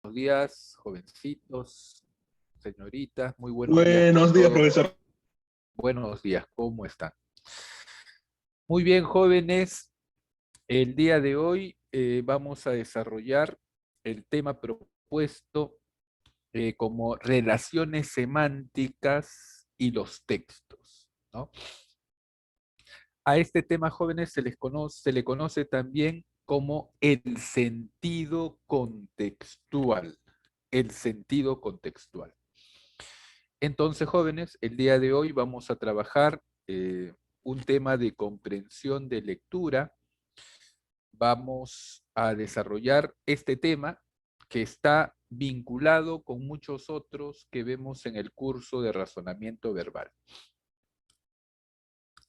Buenos días, jovencitos, señoritas, muy buenos días con Buenos días, todos. profesor. Buenos días, ¿cómo están? Muy bien, jóvenes. El día de hoy vamos a desarrollar el tema propuesto como relaciones semánticas y los textos, ¿no? A este tema, jóvenes, se le conoce también como el sentido contextual. El sentido contextual. Entonces, jóvenes, el día de hoy vamos a trabajar un tema de comprensión de lectura. Vamos a desarrollar este tema que está vinculado con muchos otros que vemos en el curso de razonamiento verbal.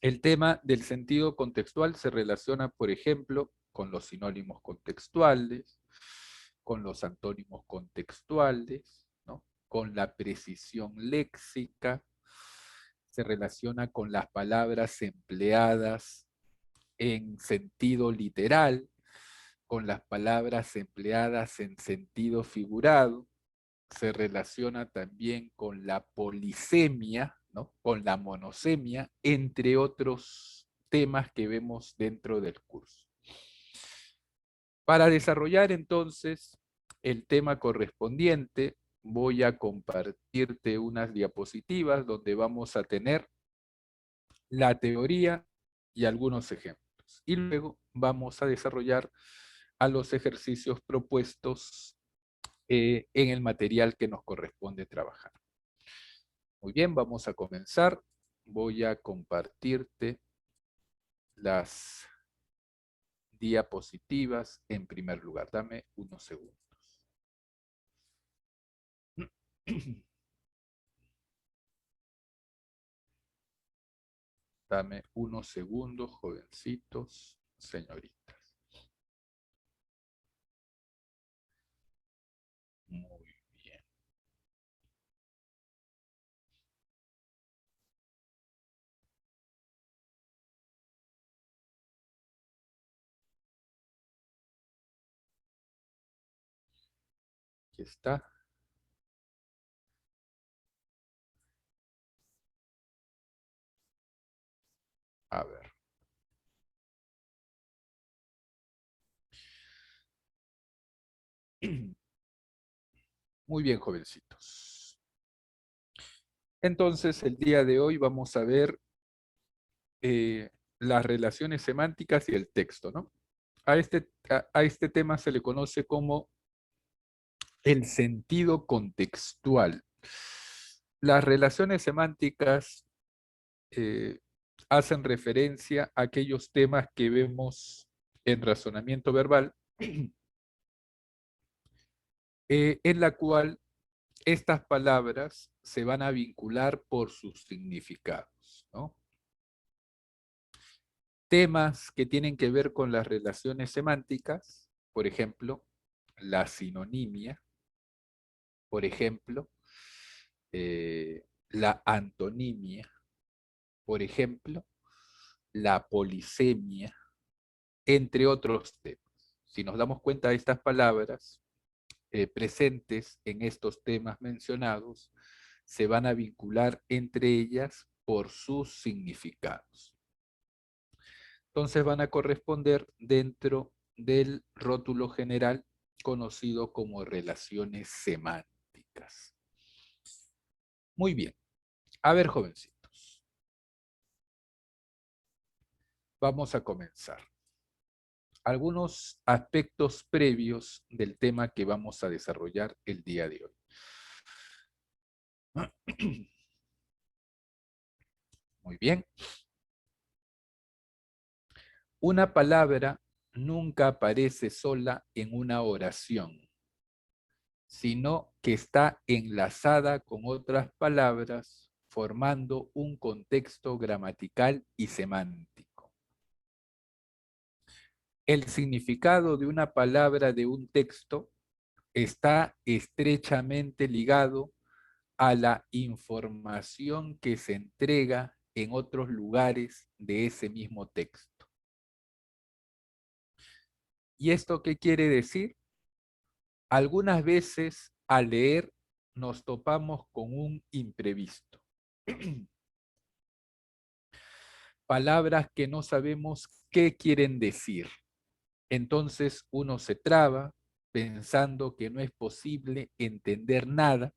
El tema del sentido contextual se relaciona, por ejemplo, con los sinónimos contextuales, con los antónimos contextuales, ¿no? Con la precisión léxica, se relaciona con las palabras empleadas en sentido literal, con las palabras empleadas en sentido figurado, se relaciona también con la polisemia, ¿no? Con la monosemia, entre otros temas que vemos dentro del curso. Para desarrollar entonces el tema correspondiente, voy a compartirte unas diapositivas donde vamos a tener la teoría y algunos ejemplos. Y luego vamos a desarrollar a los ejercicios propuestos en el material que nos corresponde trabajar. Muy bien, vamos a comenzar. Voy a compartirte las diapositivas en primer lugar. Dame unos segundos. Dame unos segundos, jovencitos, señoritas. Muy bien. Aquí está. A ver. Muy bien, jovencitos. Entonces, el día de hoy vamos a ver las relaciones semánticas y el texto, ¿no? A este tema se le conoce como el sentido contextual. Las relaciones semánticas eh, hacen referencia a aquellos temas que vemos en razonamiento verbal, en la cual estas palabras se van a vincular por sus significados, ¿no? Temas que tienen que ver con las relaciones semánticas, por ejemplo, la sinonimia, por ejemplo, la antonimia, por ejemplo, la polisemia, entre otros temas. Si nos damos cuenta de estas palabras presentes en estos temas mencionados, se van a vincular entre ellas por sus significados. Entonces van a corresponder dentro del rótulo general conocido como relaciones semánticas. Muy bien. A ver, jovencitos, vamos a comenzar. Algunos aspectos previos del tema que vamos a desarrollar el día de hoy. Muy bien. Una palabra nunca aparece sola en una oración, sino que está enlazada con otras palabras, formando un contexto gramatical y semántico. El significado de una palabra de un texto está estrechamente ligado a la información que se entrega en otros lugares de ese mismo texto. ¿Y esto qué quiere decir? Algunas veces al leer nos topamos con un imprevisto. Palabras que no sabemos qué quieren decir. Entonces uno se traba pensando que no es posible entender nada,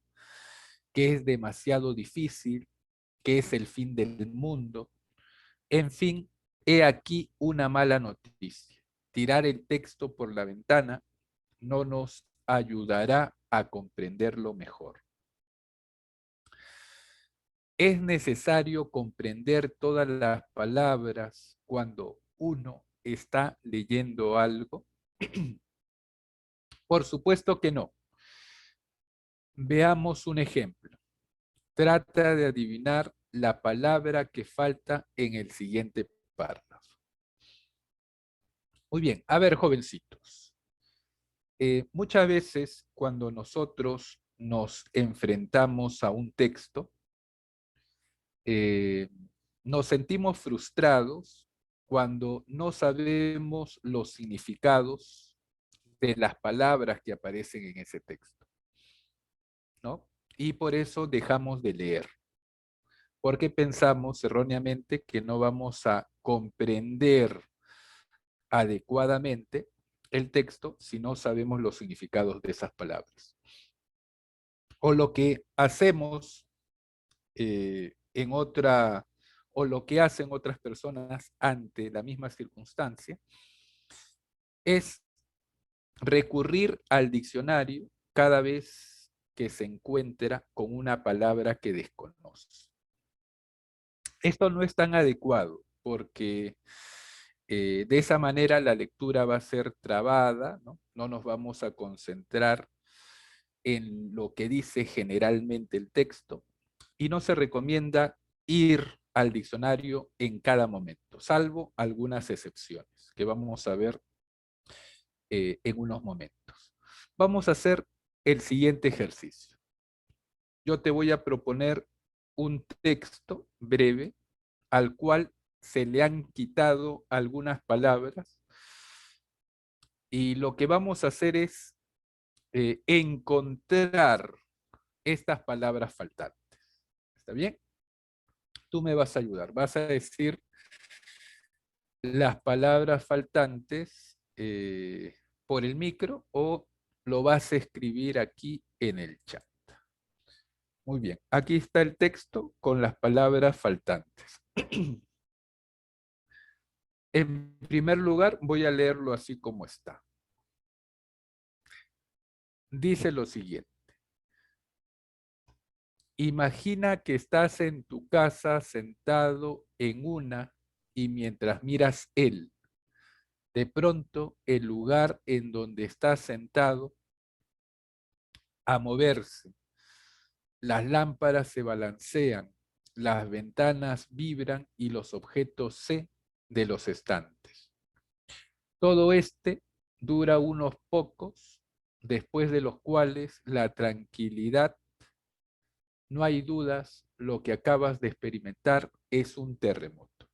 que es demasiado difícil, que es el fin del mundo. En fin, he aquí una mala noticia. Tirar el texto por la ventana no nos ayudará a comprenderlo mejor. Es necesario comprender todas las palabras cuando uno está leyendo algo. Por supuesto que no. Veamos un ejemplo. Trata de adivinar la palabra que falta en el siguiente párrafo. Muy bien, a ver, jovencitos. Muchas veces cuando nosotros nos enfrentamos a un texto, eh, nos sentimos frustrados cuando no sabemos los significados de las palabras que aparecen en ese texto, ¿no? Y por eso dejamos de leer, porque pensamos erróneamente que no vamos a comprender adecuadamente el texto si no sabemos los significados de esas palabras. O lo que hacemos en otra, o lo que hacen otras personas ante la misma circunstancia, es recurrir al diccionario cada vez que se encuentra con una palabra que desconoce. Esto no es tan adecuado porque de esa manera la lectura va a ser trabada, ¿no? No nos vamos a concentrar en lo que dice generalmente el texto y no se recomienda ir al diccionario en cada momento, salvo algunas excepciones que vamos a ver en unos momentos. Vamos a hacer el siguiente ejercicio. Yo te voy a proponer un texto breve al cual se le han quitado algunas palabras y lo que vamos a hacer es encontrar estas palabras faltantes. ¿Está bien? Tú me vas a ayudar. Vas a decir las palabras faltantes por el micro o lo vas a escribir aquí en el chat. Muy bien, aquí está el texto con las palabras faltantes. En primer lugar, voy a leerlo así como está. Dice lo siguiente. Imagina que estás en tu casa sentado en una y mientras miras él, de pronto el lugar en donde estás sentado a moverse. Las lámparas se balancean, las ventanas vibran y los objetos se de los estantes. Todo este dura unos pocos, después de los cuales la tranquilidad, no hay dudas, lo que acabas de experimentar es un terremoto.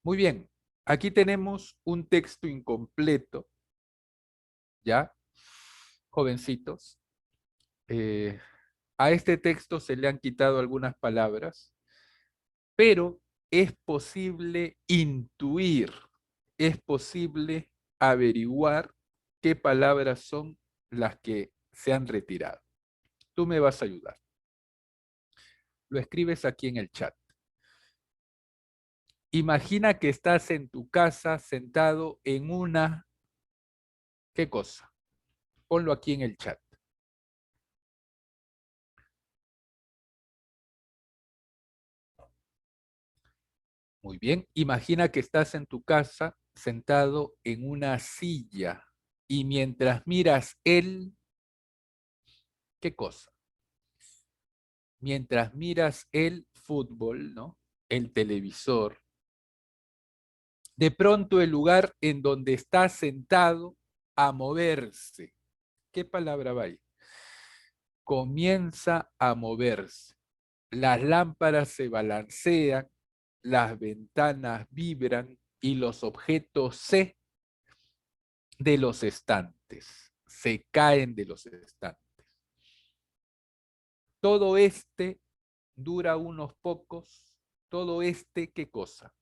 Muy bien, aquí tenemos un texto incompleto, ¿ya? Jovencitos, eh, a este texto se le han quitado algunas palabras, pero es posible intuir, es posible averiguar qué palabras son las que se han retirado. Tú me vas a ayudar. Lo escribes aquí en el chat. Imagina que estás en tu casa sentado en una... ¿Qué cosa? Ponlo aquí en el chat. Muy bien. Imagina que estás en tu casa sentado en una silla y mientras miras ¿qué cosa? Mientras miras el fútbol, ¿no? El televisor, de pronto el lugar en donde estás sentado a moverse. ¿Qué palabra va ahí? Comienza a moverse. Las lámparas se balancean, las ventanas vibran y los objetos se de los estantes, se caen de los estantes. Todo este dura unos pocos, todo este, ¿qué cosa?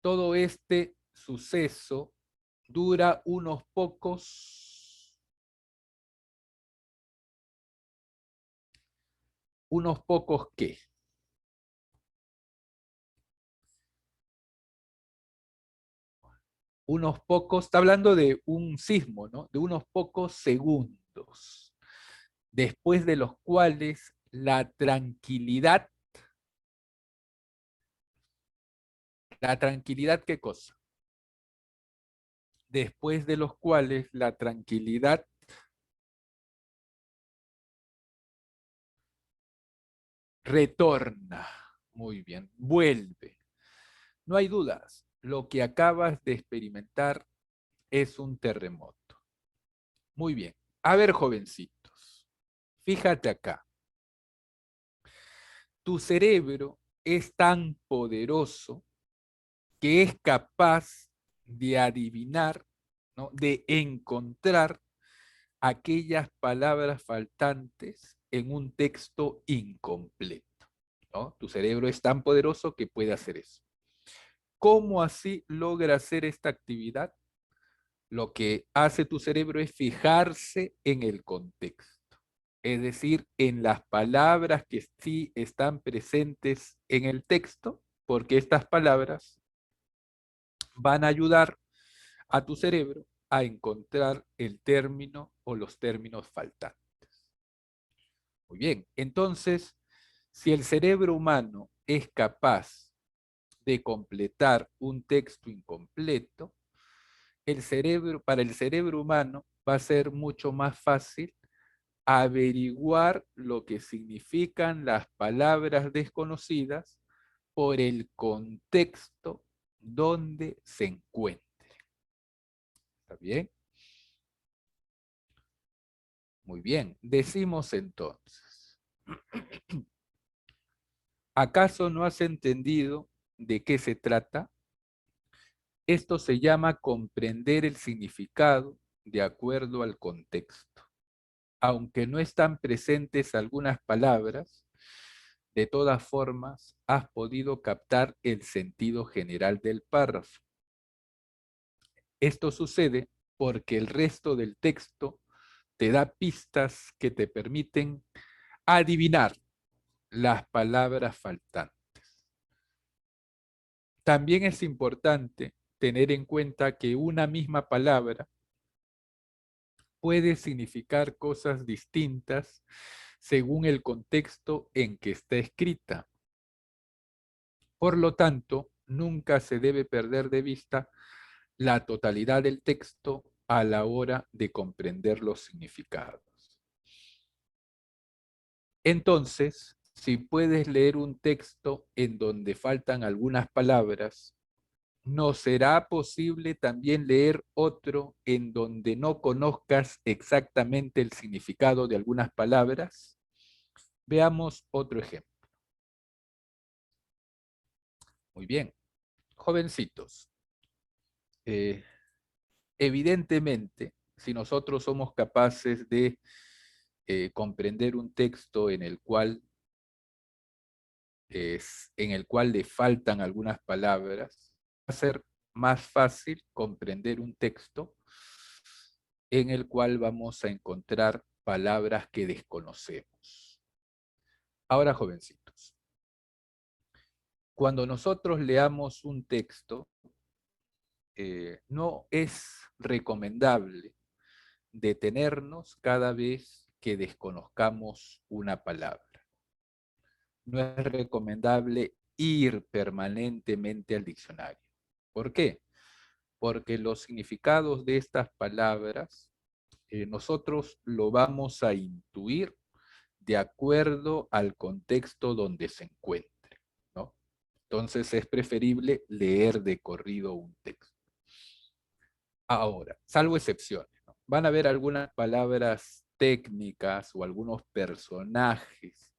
Todo este suceso dura unos pocos ¿qué? Unos pocos, está hablando de un sismo, ¿no? De unos pocos segundos, después de los cuales la tranquilidad, ¿qué cosa? Después de los cuales la tranquilidad retorna. Muy bien, vuelve. No hay dudas, lo que acabas de experimentar es un terremoto. Muy bien. A ver, jovencitos, fíjate acá. Tu cerebro es tan poderoso que es capaz de adivinar, ¿no? De encontrar aquellas palabras faltantes en un texto incompleto, ¿no? Tu cerebro es tan poderoso que puede hacer eso. ¿Cómo así logra hacer esta actividad? Lo que hace tu cerebro es fijarse en el contexto, es decir, en las palabras que sí están presentes en el texto, porque estas palabras van a ayudar a tu cerebro a encontrar el término o los términos faltantes. Muy bien, entonces, si el cerebro humano es capaz de completar un texto incompleto, para el cerebro humano va a ser mucho más fácil averiguar lo que significan las palabras desconocidas por el contexto donde se encuentre. ¿Está bien? Muy bien. Decimos entonces, ¿acaso no has entendido de qué se trata? Esto se llama comprender el significado de acuerdo al contexto. Aunque no están presentes algunas palabras, de todas formas has podido captar el sentido general del párrafo. Esto sucede porque el resto del texto te da pistas que te permiten adivinar las palabras faltantes. También es importante tener en cuenta que una misma palabra puede significar cosas distintas según el contexto en que está escrita. Por lo tanto, nunca se debe perder de vista la totalidad del texto a la hora de comprender los significados. Entonces, si puedes leer un texto en donde faltan algunas palabras, ¿no será posible también leer otro en donde no conozcas exactamente el significado de algunas palabras? Veamos otro ejemplo. Muy bien. Jovencitos, eh, evidentemente, si nosotros somos capaces de comprender un texto en el cual le faltan algunas palabras, va a ser más fácil comprender un texto en el cual vamos a encontrar palabras que desconocemos. Ahora, jovencitos, cuando nosotros leamos un texto, no es recomendable detenernos cada vez que desconozcamos una palabra. No es recomendable ir permanentemente al diccionario. ¿Por qué? Porque los significados de estas palabras nosotros lo vamos a intuir de acuerdo al contexto donde se encuentre, ¿no? Entonces es preferible leer de corrido un texto. Ahora, salvo excepciones, ¿no? Van a haber algunas palabras técnicas o algunos personajes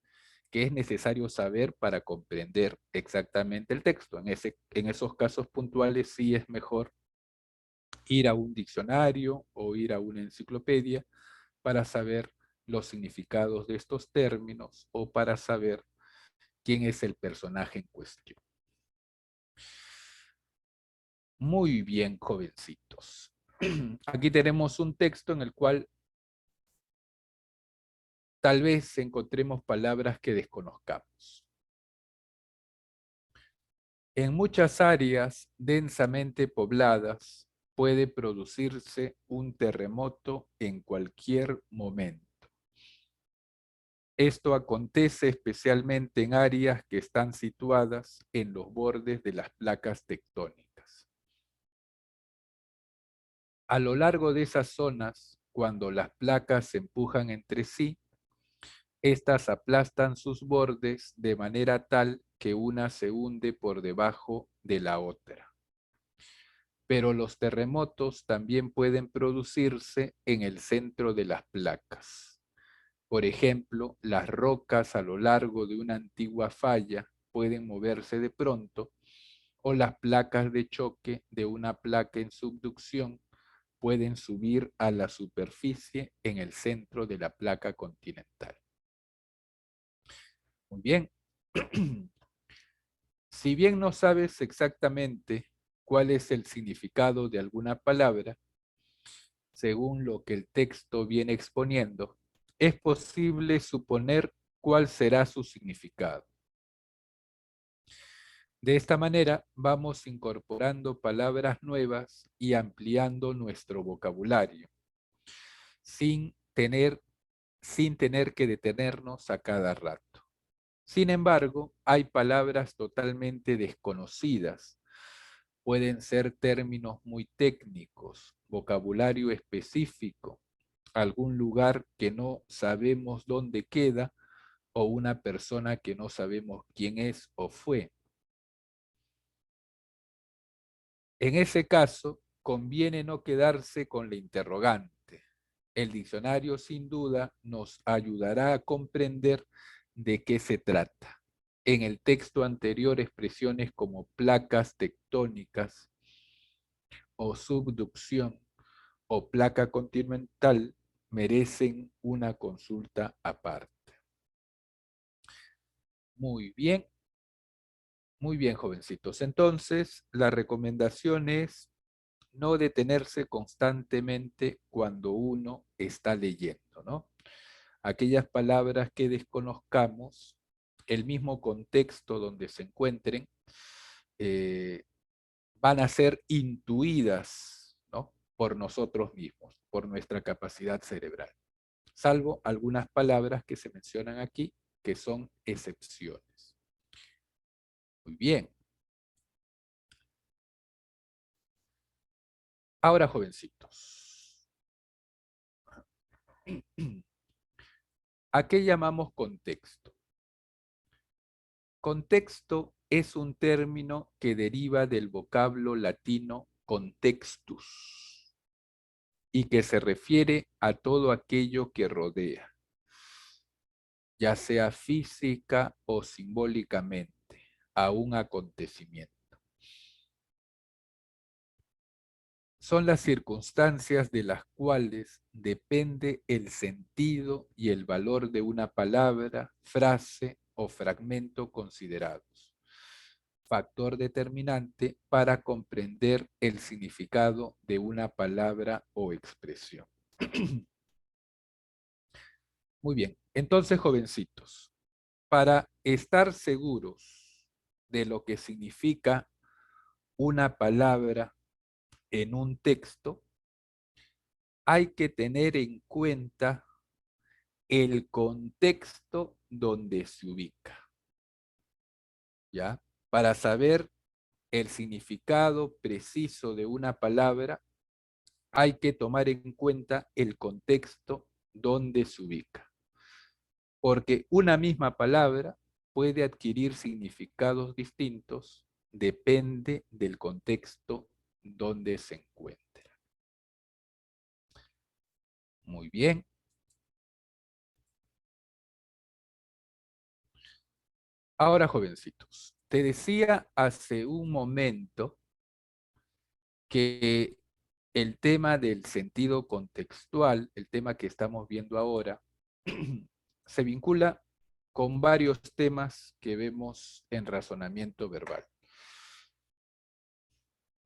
que es necesario saber para comprender exactamente el texto. En esos casos puntuales sí es mejor ir a un diccionario o ir a una enciclopedia para saber los significados de estos términos o para saber quién es el personaje en cuestión. Muy bien, jovencitos. Aquí tenemos un texto en el cual tal vez encontremos palabras que desconozcamos. En muchas áreas densamente pobladas puede producirse un terremoto en cualquier momento. Esto acontece especialmente en áreas que están situadas en los bordes de las placas tectónicas. A lo largo de esas zonas, cuando las placas se empujan entre sí, estas aplastan sus bordes de manera tal que una se hunde por debajo de la otra. Pero los terremotos también pueden producirse en el centro de las placas. Por ejemplo, las rocas a lo largo de una antigua falla pueden moverse de pronto, o las placas de choque de una placa en subducción pueden subir a la superficie en el centro de la placa continental. Muy bien. Si bien no sabes exactamente cuál es el significado de alguna palabra, según lo que el texto viene exponiendo, es posible suponer cuál será su significado. De esta manera vamos incorporando palabras nuevas y ampliando nuestro vocabulario, sin tener, sin tener que detenernos a cada rato. Sin embargo, hay palabras totalmente desconocidas. Pueden ser términos muy técnicos, vocabulario específico, algún lugar que no sabemos dónde queda o una persona que no sabemos quién es o fue. En ese caso, conviene no quedarse con la interrogante. El diccionario sin duda nos ayudará a comprender de qué se trata. En el texto anterior, expresiones como placas tectónicas o subducción o placa continental merecen una consulta aparte. Muy bien, jovencitos. Entonces, la recomendación es no detenerse constantemente cuando uno está leyendo, ¿no? Aquellas palabras que desconozcamos, el mismo contexto donde se encuentren, eh, van a ser intuidas, ¿no? Por nosotros mismos, por nuestra capacidad cerebral, salvo algunas palabras que se mencionan aquí, que son excepciones. Muy bien. Ahora, jovencitos, ¿a qué llamamos contexto? Contexto es un término que deriva del vocablo latino contextus y que se refiere a todo aquello que rodea, ya sea física o simbólicamente, a un acontecimiento. Son las circunstancias de las cuales depende el sentido y el valor de una palabra, frase o fragmento considerados, factor determinante para comprender el significado de una palabra o expresión. Muy bien, entonces, jovencitos, para estar seguros de lo que significa una palabra en un texto, hay que tener en cuenta el contexto donde se ubica, ¿ya? Para saber el significado preciso de una palabra, hay que tomar en cuenta el contexto donde se ubica. Porque una misma palabra puede adquirir significados distintos, depende del contexto donde se encuentra. Muy bien. Ahora, jovencitos, te decía hace un momento que el tema del sentido contextual, el tema que estamos viendo ahora, se vincula con varios temas que vemos en razonamiento verbal.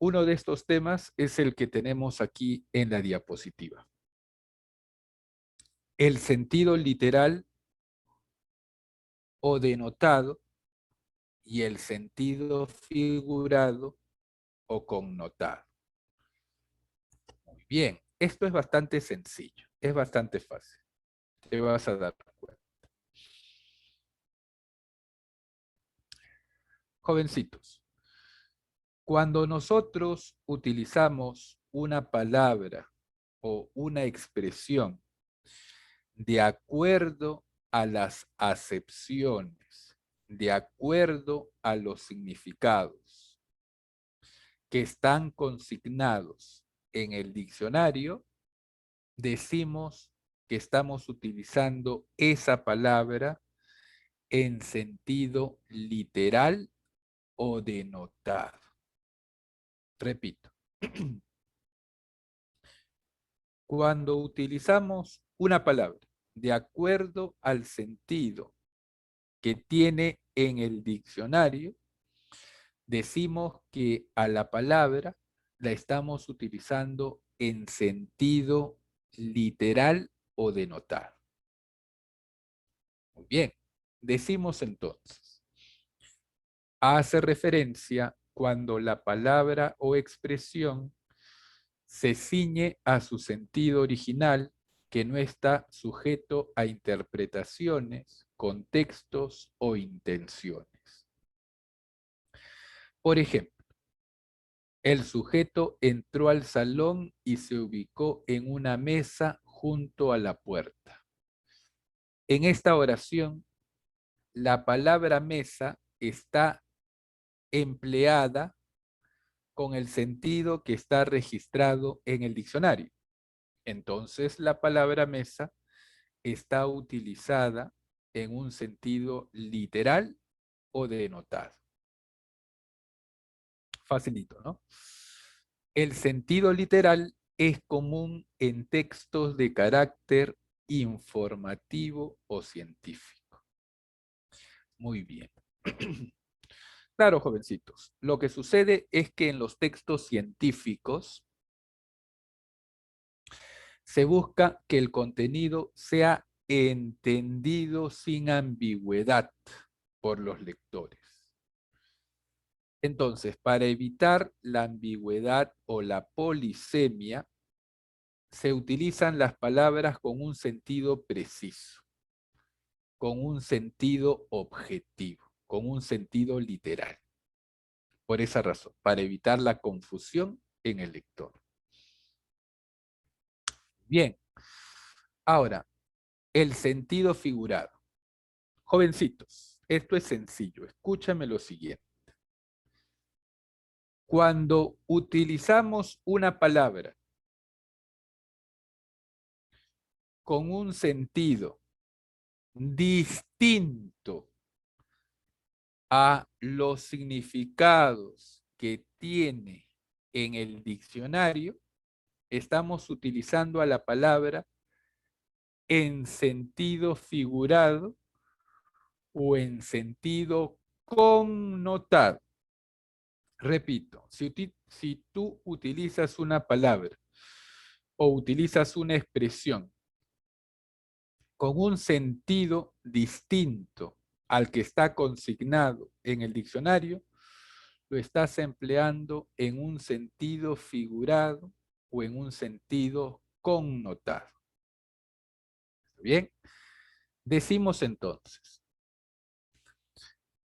Uno de estos temas es el que tenemos aquí en la diapositiva. El sentido literal o denotado y el sentido figurado o connotado. Muy bien, esto es bastante sencillo, es bastante fácil. Te vas a dar cuenta. Jovencitos, cuando nosotros utilizamos una palabra o una expresión de acuerdo a las acepciones, de acuerdo a los significados que están consignados en el diccionario, decimos que estamos utilizando esa palabra en sentido literal o denotado. Repito, cuando utilizamos una palabra de acuerdo al sentido que tiene en el diccionario, decimos que a la palabra la estamos utilizando en sentido literal o denotado. Muy bien, decimos entonces, hace referencia cuando la palabra o expresión se ciñe a su sentido original que no está sujeto a interpretaciones, contextos o intenciones. Por ejemplo, el sujeto entró al salón y se ubicó en una mesa junto a la puerta. En esta oración, la palabra mesa está empleada con el sentido que está registrado en el diccionario. Entonces, la palabra mesa está utilizada en un sentido literal o denotado. Facilito, ¿no? El sentido literal es común en textos de carácter informativo o científico. Muy bien. Claro, jovencitos, lo que sucede es que en los textos científicos se busca que el contenido sea entendido sin ambigüedad por los lectores. Entonces, para evitar la ambigüedad o la polisemia, se utilizan las palabras con un sentido preciso, con un sentido objetivo, con un sentido literal. Por esa razón, para evitar la confusión en el lector. Bien, ahora, el sentido figurado. Jovencitos, esto es sencillo, escúchame lo siguiente. Cuando utilizamos una palabra con un sentido distinto a los significados que tiene en el diccionario, estamos utilizando a la palabra en sentido figurado o en sentido connotado. Repito, si tú utilizas una palabra o utilizas una expresión con un sentido distinto al que está consignado en el diccionario, lo estás empleando en un sentido figurado o en un sentido connotado. ¿Bien? Decimos entonces,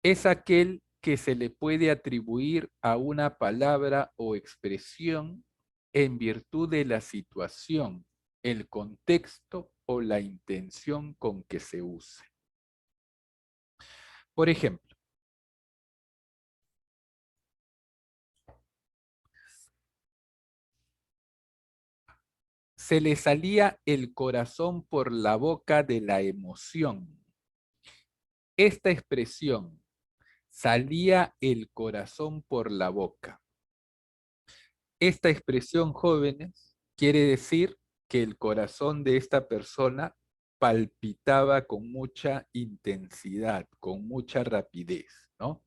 es aquel que se le puede atribuir a una palabra o expresión en virtud de la situación, el contexto o la intención con que se use. Por ejemplo, se le salía el corazón por la boca de la emoción. Esta expresión salía el corazón por la boca. Esta expresión, jóvenes, quiere decir que el corazón de esta persona palpitaba con mucha intensidad, con mucha rapidez, ¿no?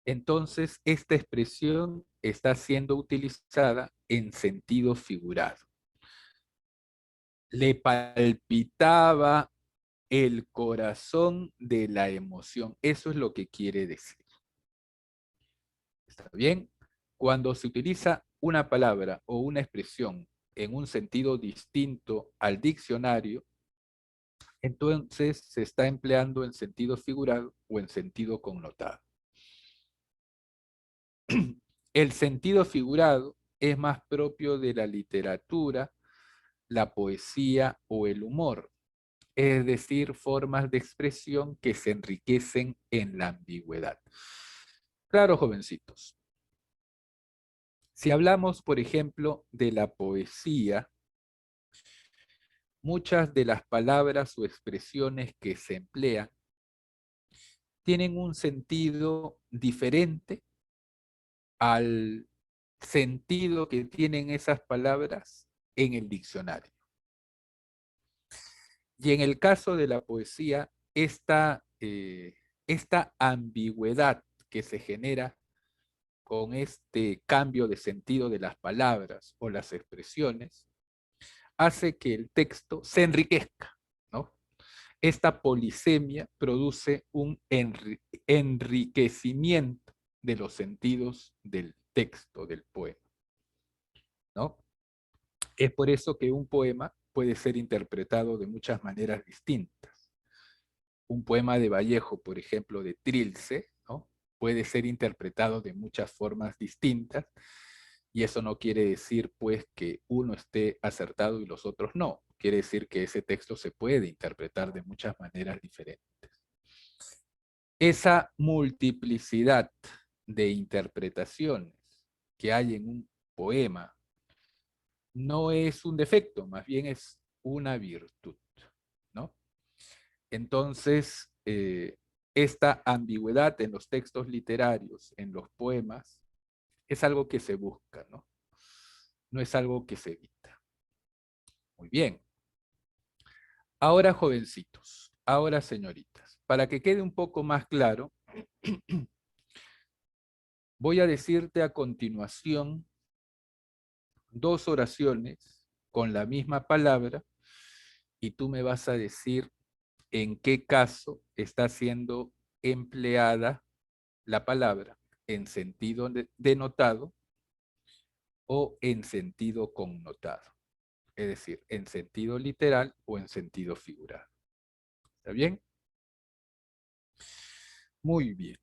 Entonces, esta expresión está siendo utilizada en sentido figurado. Le palpitaba el corazón de la emoción. Eso es lo que quiere decir. ¿Está bien? Cuando se utiliza una palabra o una expresión en un sentido distinto al diccionario, entonces se está empleando en sentido figurado o en sentido connotado. El sentido figurado es más propio de la literatura, la poesía o el humor, es decir, formas de expresión que se enriquecen en la ambigüedad. Claro, jovencitos. Si hablamos, por ejemplo, de la poesía, muchas de las palabras o expresiones que se emplean tienen un sentido diferente al sentido que tienen esas palabras en el diccionario. Y en el caso de la poesía, esta ambigüedad que se genera con este cambio de sentido de las palabras o las expresiones, hace que el texto se enriquezca, ¿no? Esta polisemia produce un enriquecimiento de los sentidos del texto, del poema, ¿no? Es por eso que un poema puede ser interpretado de muchas maneras distintas. Un poema de Vallejo, por ejemplo, de Trilce, ¿no? Puede ser interpretado de muchas formas distintas, y eso no quiere decir, pues, que uno esté acertado y los otros no. Quiere decir que ese texto se puede interpretar de muchas maneras diferentes. Esa multiplicidad de interpretaciones que hay en un poema no es un defecto, más bien es una virtud, ¿no? Entonces, esta ambigüedad en los textos literarios, en los poemas, es algo que se busca, ¿no? No es algo que se evita. Muy bien. Ahora, jovencitos, ahora, señoritas, para que quede un poco más claro, voy a decirte a continuación dos oraciones con la misma palabra y tú me vas a decir en qué caso está siendo empleada la palabra en sentido denotado o en sentido connotado, es decir, en sentido literal o en sentido figurado. ¿Está bien? Muy bien.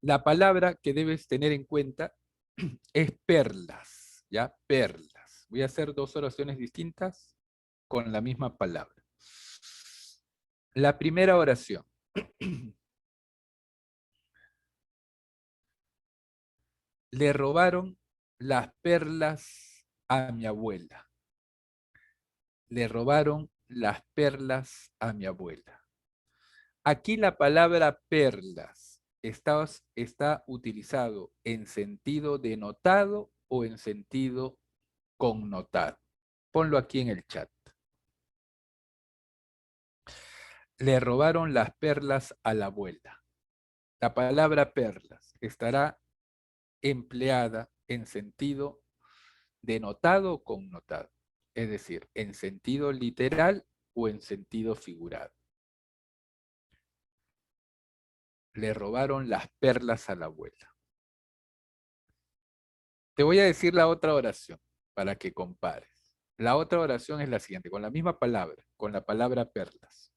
La palabra que debes tener en cuenta es perlas, ¿ya? Perlas. Voy a hacer dos oraciones distintas con la misma palabra. La primera oración. Le robaron las perlas a mi abuela. Le robaron las perlas a mi abuela. Aquí la palabra perlas está utilizado en sentido denotado o en sentido connotado. Ponlo aquí en el chat. Le robaron las perlas a la abuela. La palabra perlas estará empleada en sentido denotado o connotado, es decir, en sentido literal o en sentido figurado. Le robaron las perlas a la abuela. Te voy a decir la otra oración para que compares. La otra oración es la siguiente, con la misma palabra, con la palabra perlas.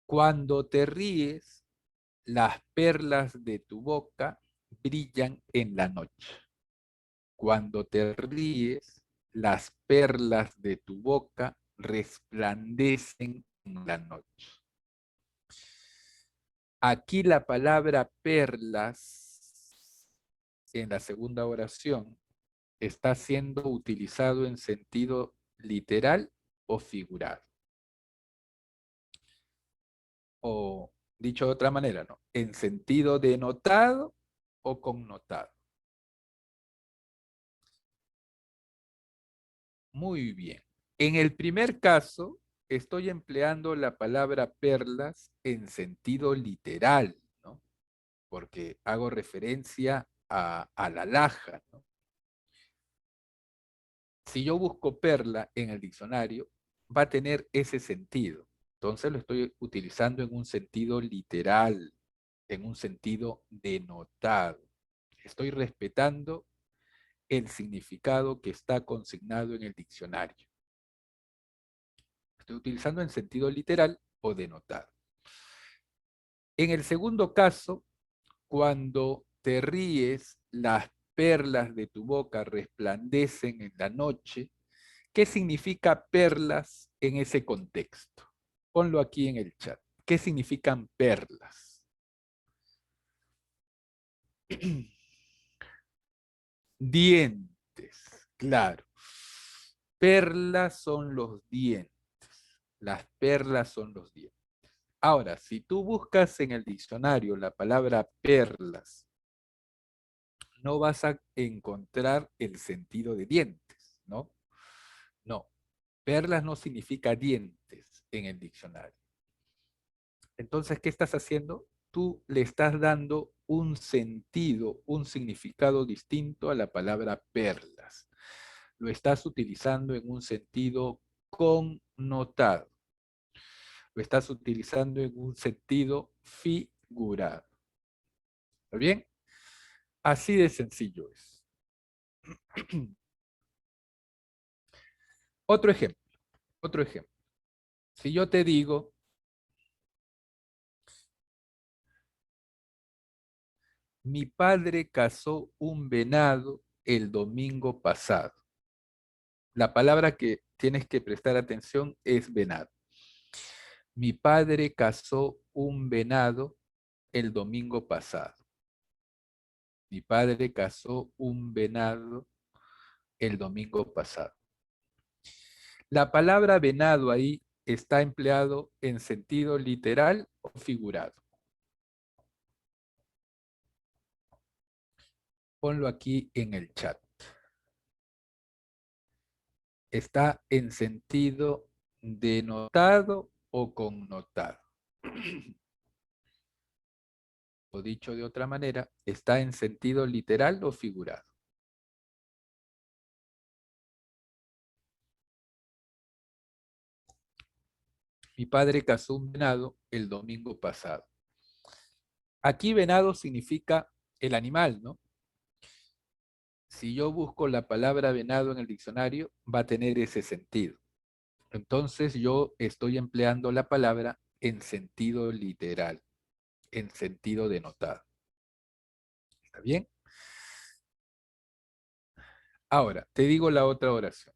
Cuando te ríes, las perlas de tu boca brillan en la noche. Cuando te ríes, las perlas de tu boca resplandecen en la noche. Aquí la palabra perlas en la segunda oración está siendo utilizado en sentido literal o figurado. O dicho de otra manera, ¿no? En sentido denotado o connotado. Muy bien. En el primer caso, estoy empleando la palabra perlas en sentido literal, ¿no? Porque hago referencia a la alhaja, ¿no? Si yo busco perla en el diccionario, va a tener ese sentido. Entonces lo estoy utilizando en un sentido literal, en un sentido denotado. Estoy respetando el significado que está consignado en el diccionario. Estoy utilizando en sentido literal o denotado. En el segundo caso, cuando te ríes, las perlas de tu boca resplandecen en la noche. ¿Qué significa perlas en ese contexto? Ponlo aquí en el chat. ¿Qué significan perlas? Dientes, claro. Perlas son los dientes. Las perlas son los dientes. Ahora, si tú buscas en el diccionario la palabra perlas, no vas a encontrar el sentido de dientes, ¿no? No, perlas no significa dientes en el diccionario. Entonces, ¿qué estás haciendo? Tú le estás dando un sentido, un significado distinto a la palabra perlas. Lo estás utilizando en un sentido connotado. Lo estás utilizando en un sentido figurado. ¿Está bien? Así de sencillo es. Otro ejemplo, otro ejemplo. Si yo te digo, mi padre cazó un venado el domingo pasado. La palabra que tienes que prestar atención es venado. Mi padre cazó un venado el domingo pasado. Mi padre cazó un venado el domingo pasado. La palabra venado ahí está empleado en sentido literal o figurado. Ponlo aquí en el chat. Está en sentido denotado o connotado. O dicho de otra manera, está en sentido literal o figurado. Mi padre cazó un venado el domingo pasado. Aquí venado significa el animal, ¿no? Si yo busco la palabra venado en el diccionario, va a tener ese sentido. Entonces yo estoy empleando la palabra en sentido literal, en sentido denotado. ¿Está bien? Ahora, te digo la otra oración.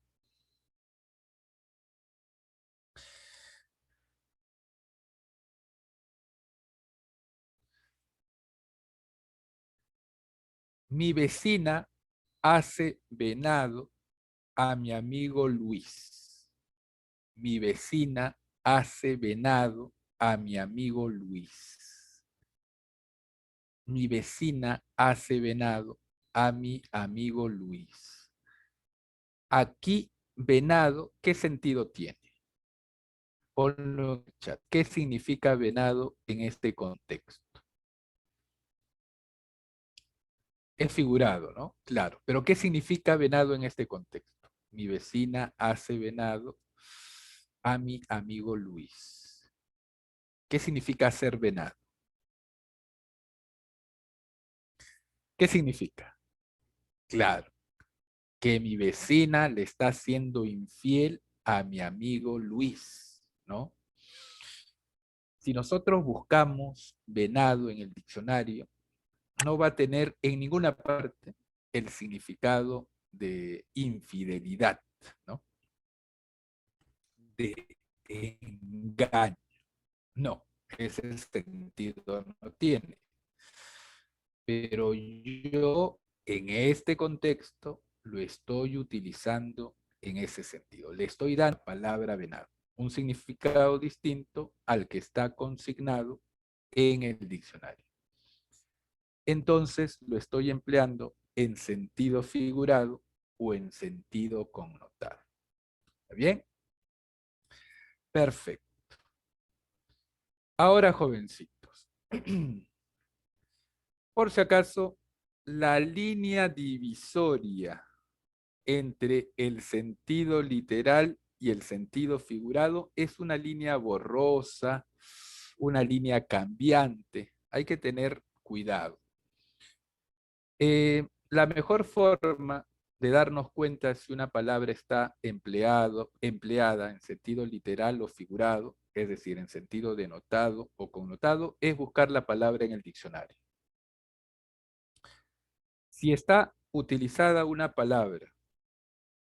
Mi vecina hace venado a mi amigo Luis. Mi vecina hace venado a mi amigo Luis. Mi vecina hace venado a mi amigo Luis. Aquí, venado, ¿qué sentido tiene? Ponlo en el chat. ¿Qué significa venado en este contexto? Es figurado, ¿no? Claro. Pero ¿qué significa venado en este contexto? Mi vecina hace venado a mi amigo Luis. ¿Qué significa hacer venado? ¿Qué significa? Claro, que mi vecina le está siendo infiel a mi amigo Luis, ¿no? Si nosotros buscamos venado en el diccionario, no va a tener en ninguna parte el significado de infidelidad, ¿no? De engaño. No, ese sentido no tiene. Pero yo En este contexto lo estoy utilizando en ese sentido. Le estoy dando a la palabra venado un significado distinto al que está consignado en el diccionario. Entonces lo estoy empleando en sentido figurado o en sentido connotado. ¿Está bien? Perfecto. Ahora, jovencitos, por si acaso, la línea divisoria entre el sentido literal y el sentido figurado es una línea borrosa, una línea cambiante. Hay que tener cuidado. La mejor forma de darnos cuenta si una palabra está empleada en sentido literal o figurado, es decir, en sentido denotado o connotado, es buscar la palabra en el diccionario. Si está utilizada una palabra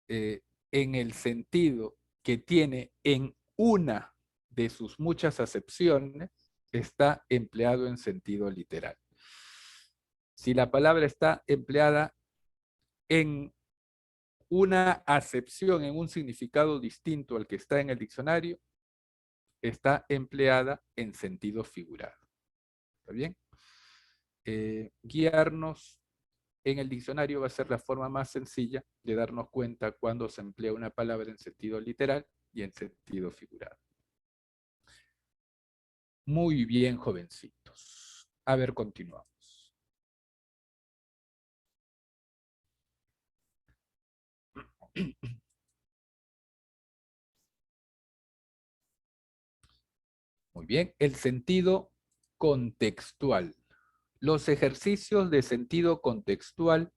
en el sentido que tiene en una de sus muchas acepciones, está empleado en sentido literal. Si la palabra está empleada en una acepción, en un significado distinto al que está en el diccionario, está empleada en sentido figurado. ¿Está bien? Guiarnos en el diccionario va a ser la forma más sencilla de darnos cuenta cuando se emplea una palabra en sentido literal y en sentido figurado. Muy bien, jovencitos. A ver, continuamos. Muy bien, el sentido contextual. Los ejercicios de sentido contextual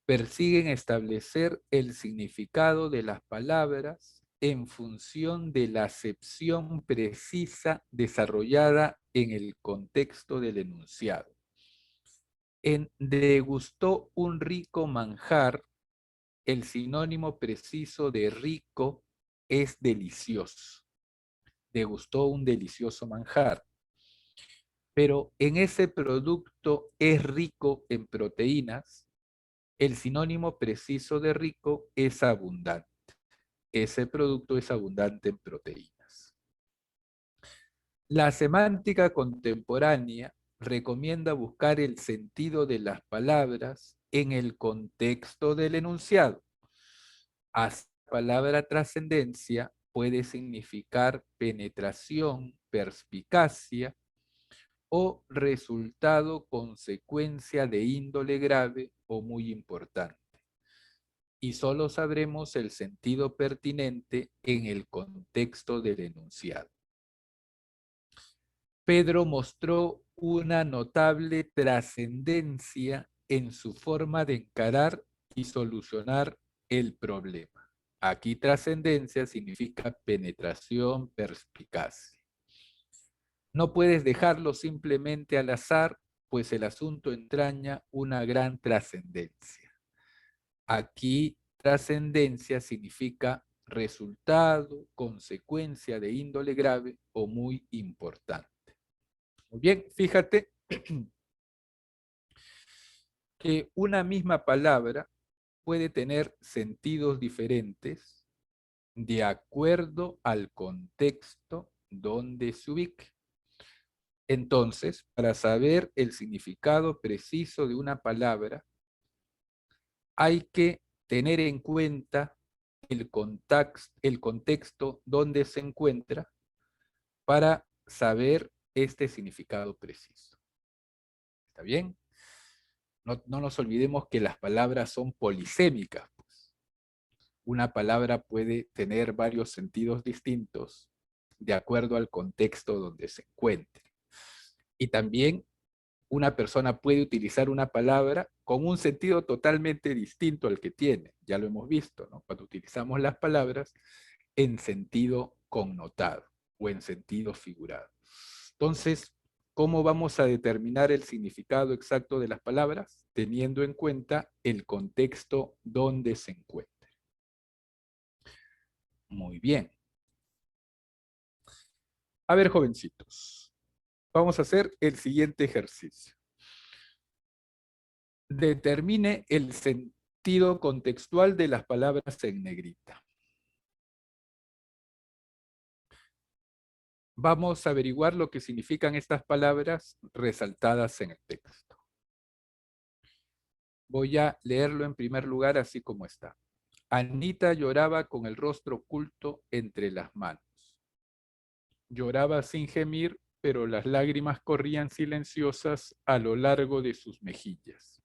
persiguen establecer el significado de las palabras en función de la acepción precisa desarrollada en el contexto del enunciado. En degustó un rico manjar, el sinónimo preciso de rico es delicioso. Degustó un delicioso manjar. Pero en ese producto es rico en proteínas, el sinónimo preciso de rico es abundante. Ese producto es abundante en proteínas. La semántica contemporánea recomienda buscar el sentido de las palabras en el contexto del enunciado. Hasta la palabra trascendencia puede significar penetración, perspicacia o resultado, consecuencia de índole grave o muy importante. Y solo sabremos el sentido pertinente en el contexto del enunciado. Pedro mostró una notable trascendencia en su forma de encarar y solucionar el problema. Aquí trascendencia significa penetración, perspicacia. No puedes dejarlo simplemente al azar, pues el asunto entraña una gran trascendencia. Aquí trascendencia significa resultado, consecuencia de índole grave o muy importante. Muy bien, fíjate que una misma palabra puede tener sentidos diferentes de acuerdo al contexto donde se ubique. Entonces, para saber el significado preciso de una palabra, hay que tener en cuenta el contexto donde se encuentra para saber este significado preciso. ¿Está bien? No nos olvidemos que las palabras son polisémicas, pues. Una palabra puede tener varios sentidos distintos de acuerdo al contexto donde se encuentre. Y también una persona puede utilizar una palabra con un sentido totalmente distinto al que tiene. Ya lo hemos visto, ¿no? Cuando utilizamos las palabras en sentido connotado o en sentido figurado. Entonces, ¿cómo vamos a determinar el significado exacto de las palabras? Teniendo en cuenta el contexto donde se encuentra. Muy bien. A ver, jovencitos, vamos a hacer el siguiente ejercicio. Determine el sentido contextual de las palabras en negrita. Vamos a averiguar lo que significan estas palabras resaltadas en el texto. Voy a leerlo en primer lugar así como está. Anita lloraba con el rostro oculto entre las manos. Lloraba sin gemir, pero las lágrimas corrían silenciosas a lo largo de sus mejillas,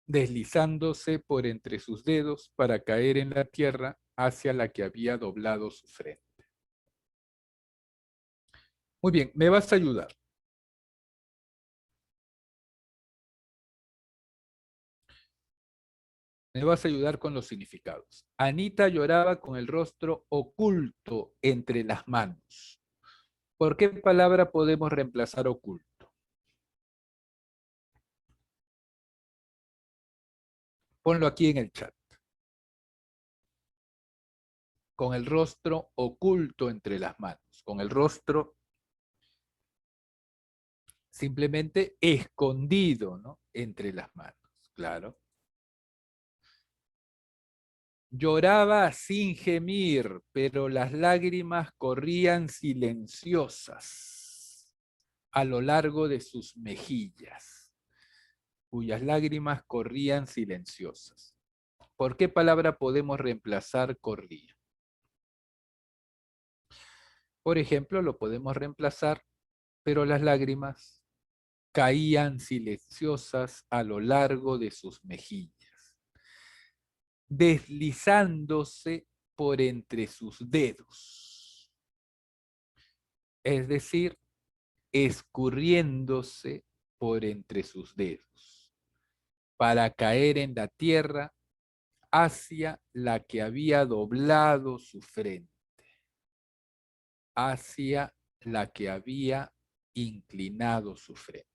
deslizándose por entre sus dedos para caer en la tierra hacia la que había doblado su frente. Muy bien, me vas a ayudar. Me vas a ayudar con los significados. Anita lloraba con el rostro oculto entre las manos. ¿Por qué palabra podemos reemplazar oculto? Ponlo aquí en el chat. Con el rostro oculto entre las manos. Con el rostro simplemente escondido, ¿no? Entre las manos, claro. Lloraba sin gemir, pero las lágrimas corrían silenciosas a lo largo de sus mejillas, cuyas lágrimas corrían silenciosas. ¿Por qué palabra podemos reemplazar corría? Por ejemplo, lo podemos reemplazar, pero las lágrimas caían silenciosas a lo largo de sus mejillas, deslizándose por entre sus dedos. Es decir, escurriéndose por entre sus dedos, para caer en la tierra hacia la que había doblado su frente, hacia la que había inclinado su frente.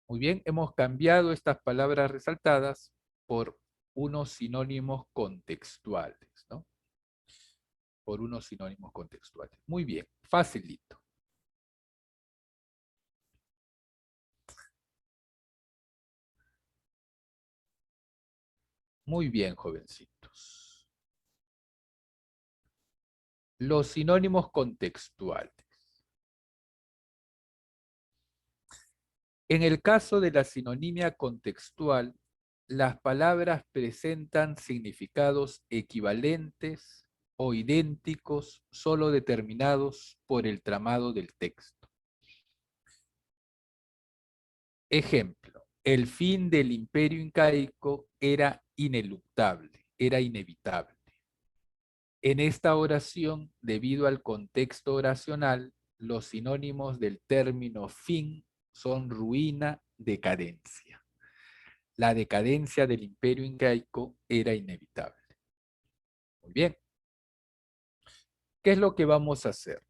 Muy bien, hemos cambiado estas palabras resaltadas por unos sinónimos contextuales, ¿no? Por unos sinónimos contextuales. Muy bien, facilito. Muy bien, jovencitos. Los sinónimos contextuales. En el caso de la sinonimia contextual, las palabras presentan significados equivalentes o idénticos solo determinados por el tramado del texto. Ejemplo, el fin del imperio incaico era ineluctable, era inevitable. En esta oración, debido al contexto oracional, los sinónimos del término fin son ruina, decadencia. La decadencia del imperio incaico era inevitable. Muy bien. ¿Qué es lo que vamos a hacer?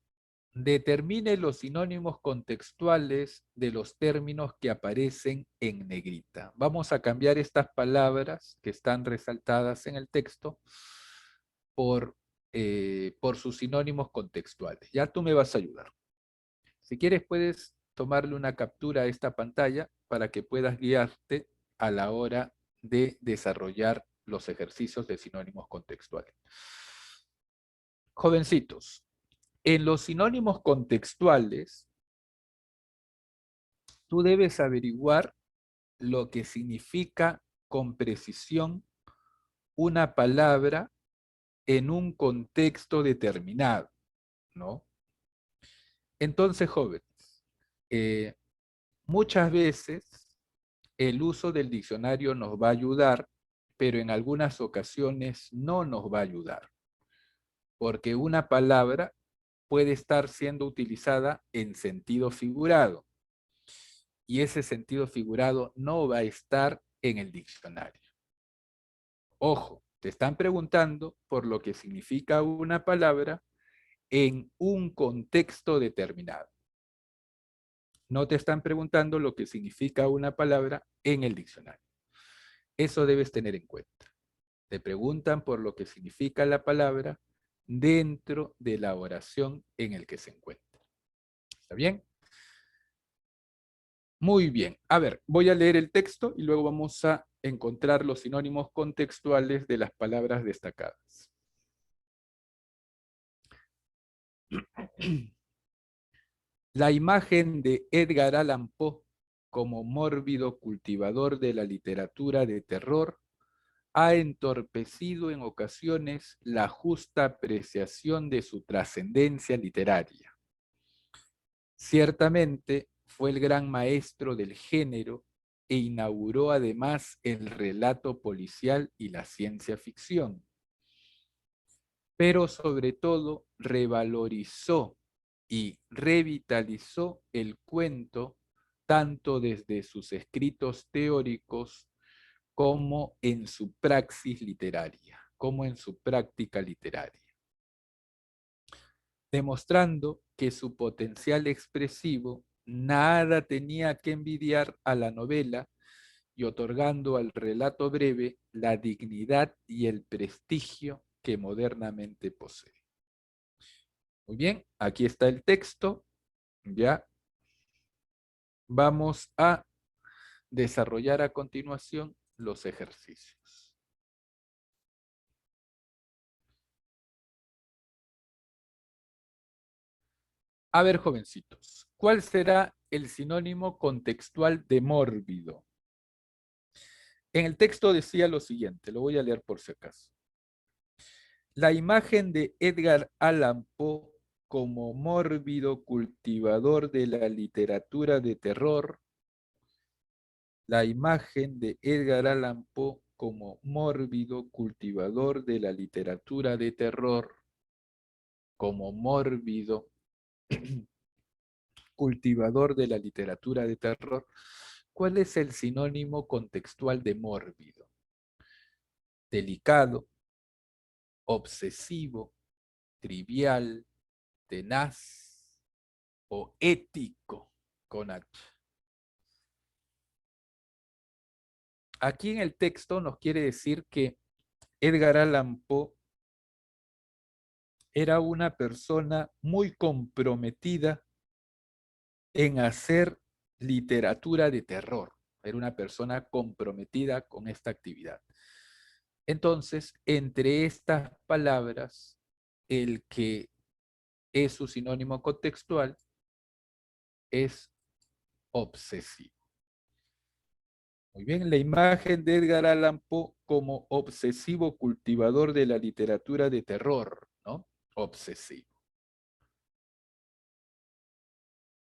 Determine los sinónimos contextuales de los términos que aparecen en negrita. Vamos a cambiar estas palabras que están resaltadas en el texto por sus sinónimos contextuales. Ya tú me vas a ayudar. Si quieres, puedes tomarle una captura a esta pantalla para que puedas guiarte a la hora de desarrollar los ejercicios de sinónimos contextuales. Jovencitos, en los sinónimos contextuales, tú debes averiguar lo que significa con precisión una palabra en un contexto determinado, ¿no? Entonces, jóvenes, muchas veces el uso del diccionario nos va a ayudar, pero en algunas ocasiones no nos va a ayudar, porque una palabra puede estar siendo utilizada en sentido figurado, y ese sentido figurado no va a estar en el diccionario. Ojo, te están preguntando por lo que significa una palabra en un contexto determinado. No te están preguntando lo que significa una palabra en el diccionario. Eso debes tener en cuenta. Te preguntan por lo que significa la palabra dentro de la oración en el que se encuentra. ¿Está bien? Muy bien. A ver, voy a leer el texto y luego vamos a encontrar los sinónimos contextuales de las palabras destacadas. La imagen de Edgar Allan Poe como mórbido cultivador de la literatura de terror ha entorpecido en ocasiones la justa apreciación de su trascendencia literaria. Ciertamente fue el gran maestro del género e inauguró además el relato policial y la ciencia ficción, pero sobre todo revalorizó y revitalizó el cuento tanto desde sus escritos teóricos como en su praxis literaria, como en su práctica literaria, demostrando que su potencial expresivo nada tenía que envidiar a la novela y otorgando al relato breve la dignidad y el prestigio que modernamente posee. Muy bien, aquí está el texto. Ya vamos a desarrollar a continuación los ejercicios. A ver, jovencitos, ¿cuál será el sinónimo contextual de mórbido? En el texto decía lo siguiente, lo voy a leer por si acaso. La imagen de Edgar Allan Poe como mórbido cultivador de la literatura de terror, la imagen de Edgar Allan Poe como mórbido cultivador de la literatura de terror, como mórbido cultivador de la literatura de terror. ¿Cuál es el sinónimo contextual de mórbido? Delicado, obsesivo, trivial, tenaz o ético con H. Aquí en el texto nos quiere decir que Edgar Allan Poe era una persona muy comprometida en hacer literatura de terror. Era una persona comprometida con esta actividad. Entonces, entre estas palabras, el que es su sinónimo contextual es obsesivo. Muy bien, la imagen de Edgar Allan Poe como obsesivo cultivador de la literatura de terror, ¿no? Obsesivo.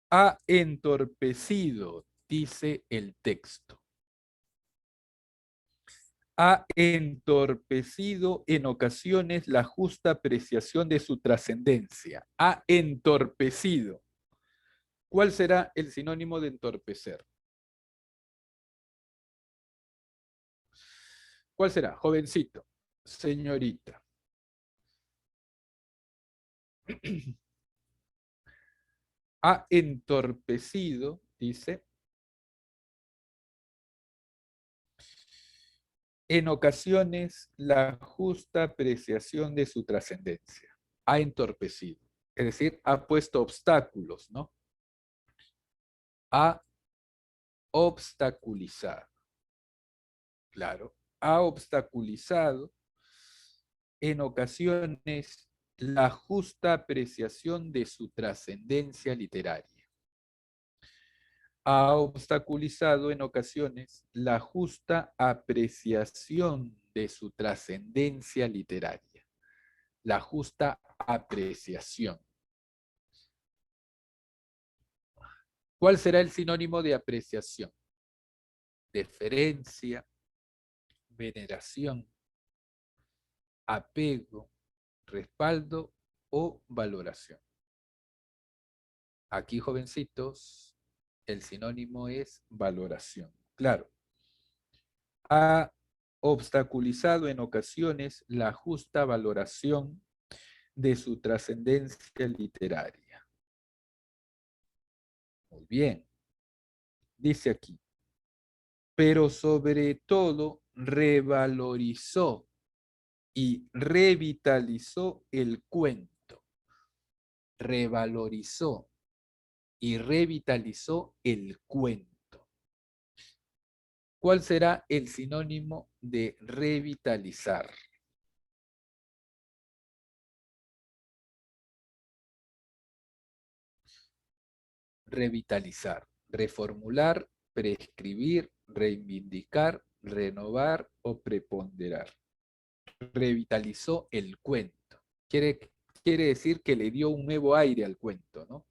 Ha entorpecido, dice el texto. Ha entorpecido en ocasiones la justa apreciación de su trascendencia. Ha entorpecido. ¿Cuál será el sinónimo de entorpecer? ¿Cuál será? Jovencito, señorita. Ha entorpecido, dice, en ocasiones la justa apreciación de su trascendencia. Ha entorpecido. Es decir, ha puesto obstáculos, ¿no? Ha obstaculizado. Claro, ha obstaculizado en ocasiones la justa apreciación de su trascendencia literaria. Ha obstaculizado en ocasiones la justa apreciación de su trascendencia literaria. La justa apreciación. ¿Cuál será el sinónimo de apreciación? Deferencia, veneración, apego, respaldo o valoración. Aquí, jovencitos, el sinónimo es valoración. Claro, ha obstaculizado en ocasiones la justa valoración de su trascendencia literaria. Muy bien, dice aquí, pero sobre todo revalorizó y revitalizó el cuento. Revalorizó y revitalizó el cuento. ¿Cuál será el sinónimo de revitalizar? Revitalizar, reformular, prescribir, reivindicar, renovar o preponderar. Revitalizó el cuento. Quiere decir que le dio un nuevo aire al cuento, ¿no?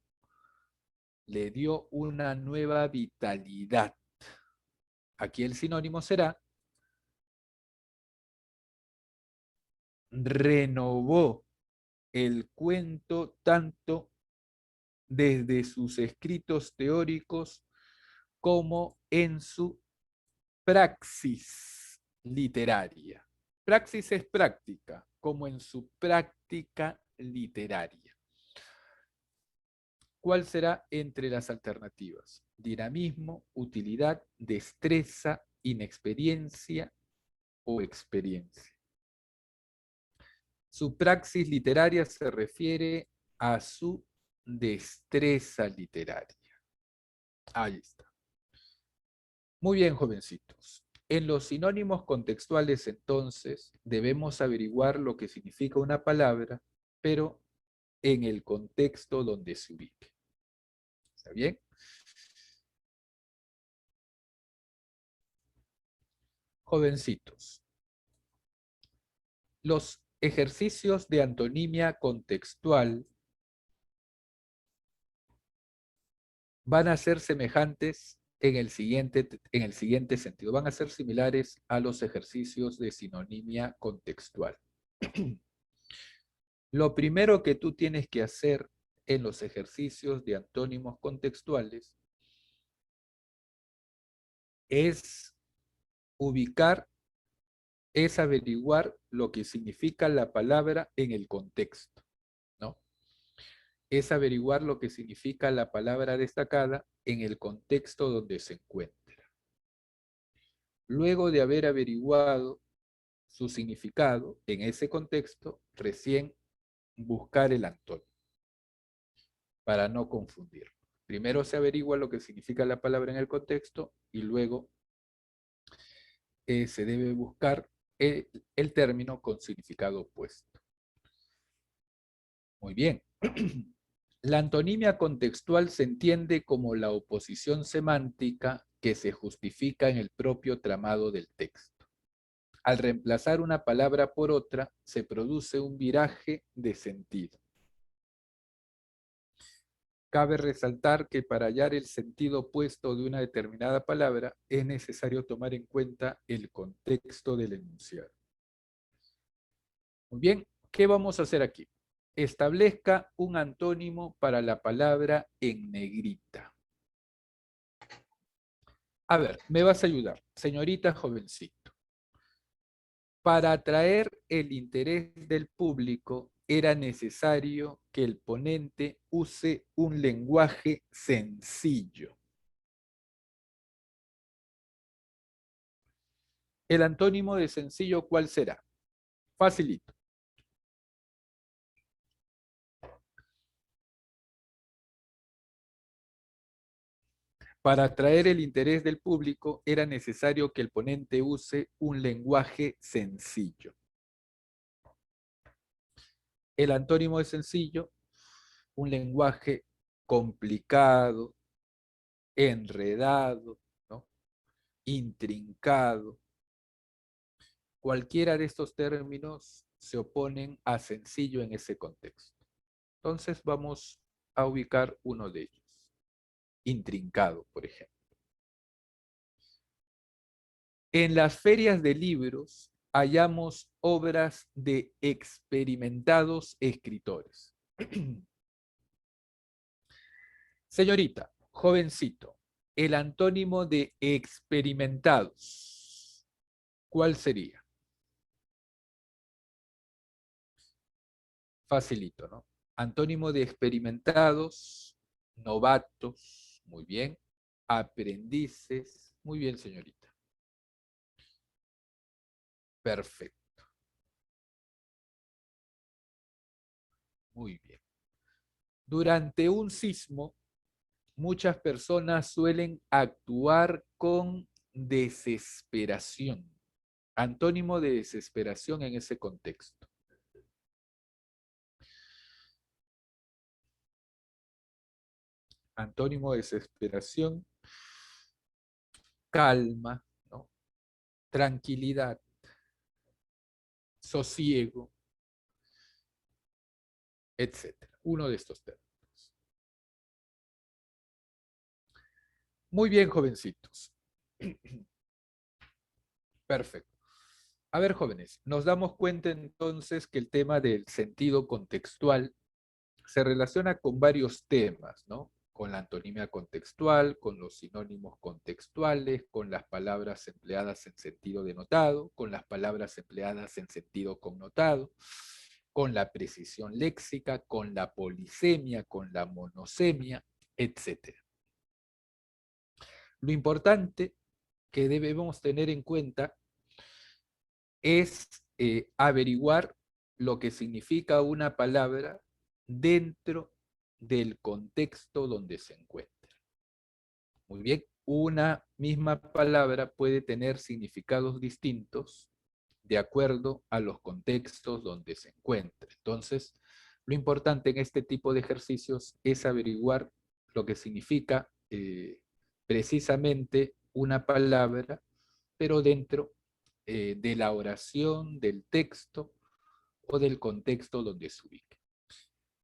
Le dio una nueva vitalidad. Aquí el sinónimo será renovó el cuento tanto desde sus escritos teóricos como en su praxis literaria. Praxis es práctica, como en su práctica literaria. ¿Cuál será entre las alternativas? Dinamismo, utilidad, destreza, inexperiencia o experiencia. Su praxis literaria se refiere a su destreza literaria. Ahí está. Muy bien, jovencitos. En los sinónimos contextuales, entonces, debemos averiguar lo que significa una palabra, pero en el contexto donde se ubique. ¿Está bien? Jovencitos, los ejercicios de antonimia contextual van a ser semejantes en el siguiente sentido. Van a ser similares a los ejercicios de sinonimia contextual. Lo primero que tú tienes que hacer en los ejercicios de antónimos contextuales es ubicar, es averiguar lo que significa la palabra en el contexto, ¿no? Es averiguar lo que significa la palabra destacada en el contexto donde se encuentra. Luego de haber averiguado su significado en ese contexto, recién buscar el antónimo para no confundirlo. Primero se averigua lo que significa la palabra en el contexto y luego se debe buscar el término con significado opuesto. Muy bien. La antonimia contextual se entiende como la oposición semántica que se justifica en el propio tramado del texto. Al reemplazar una palabra por otra, se produce un viraje de sentido. Cabe resaltar que para hallar el sentido opuesto de una determinada palabra es necesario tomar en cuenta el contexto del enunciado. Muy bien, ¿qué vamos a hacer aquí? Establezca un antónimo para la palabra en negrita. A ver, me vas a ayudar, señorita jovencito. Para atraer el interés del público era necesario que el ponente use un lenguaje sencillo. ¿El antónimo de sencillo cuál será? Facilito. Para atraer el interés del público era necesario que el ponente use un lenguaje sencillo. El antónimo de sencillo, un lenguaje complicado, enredado, ¿no? Intrincado. Cualquiera de estos términos se oponen a sencillo en ese contexto. Entonces vamos a ubicar uno de ellos. Intrincado, por ejemplo. En las ferias de libros hallamos obras de experimentados escritores. Señorita, jovencito, el antónimo de experimentados, ¿cuál sería? Facilito, ¿no? Antónimo de experimentados, novatos, muy bien. Aprendices, muy bien, señorita. Perfecto, muy bien. Durante un sismo, muchas personas suelen actuar con desesperación. Antónimo de desesperación en ese contexto. Antónimo de desesperación, calma, ¿no? Tranquilidad, sosiego, etcétera. Uno de estos términos. Muy bien, jovencitos. Perfecto. A ver, jóvenes, nos damos cuenta entonces que el tema del sentido contextual se relaciona con varios temas, ¿no? Con la antonimia contextual, con los sinónimos contextuales, con las palabras empleadas en sentido denotado, con las palabras empleadas en sentido connotado, con la precisión léxica, con la polisemia, con la monosemia, etc. Lo importante que debemos tener en cuenta es averiguar lo que significa una palabra dentro del contexto donde se encuentra. Muy bien, una misma palabra puede tener significados distintos de acuerdo a los contextos donde se encuentra. Entonces, lo importante en este tipo de ejercicios es averiguar lo que significa precisamente una palabra, pero dentro de la oración, del texto o del contexto donde se ubique.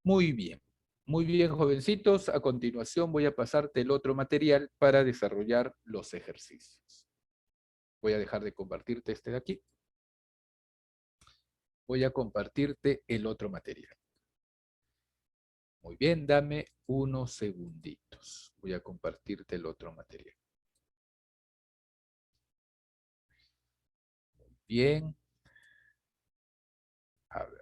Muy bien, jovencitos. A continuación voy a pasarte el otro material para desarrollar los ejercicios. Voy a dejar de compartirte este de aquí. Voy a compartirte el otro material. Muy bien, dame unos segunditos. Voy a compartirte el otro material. Muy bien. A ver.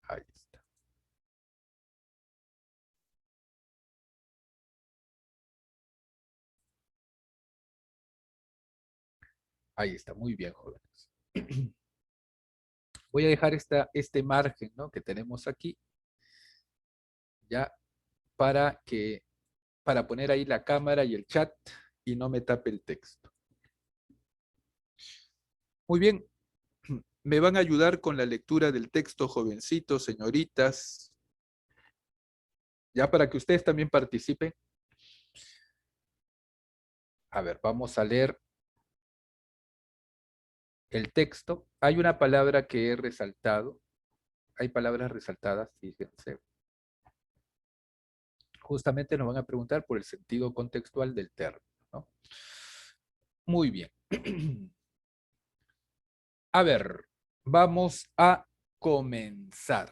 Ahí está. Ahí está. Muy bien, jóvenes. Voy a dejar este margen, ¿no?, que tenemos aquí, ya, para poner ahí la cámara y el chat y no me tape el texto. Muy bien. ¿Me van a ayudar con la lectura del texto, jovencitos, señoritas? Ya para que ustedes también participen. A ver, vamos a leer el texto. Hay una palabra que he resaltado. Hay palabras resaltadas, fíjense. Justamente nos van a preguntar por el sentido contextual del término, ¿no? Muy bien. A ver, vamos a comenzar.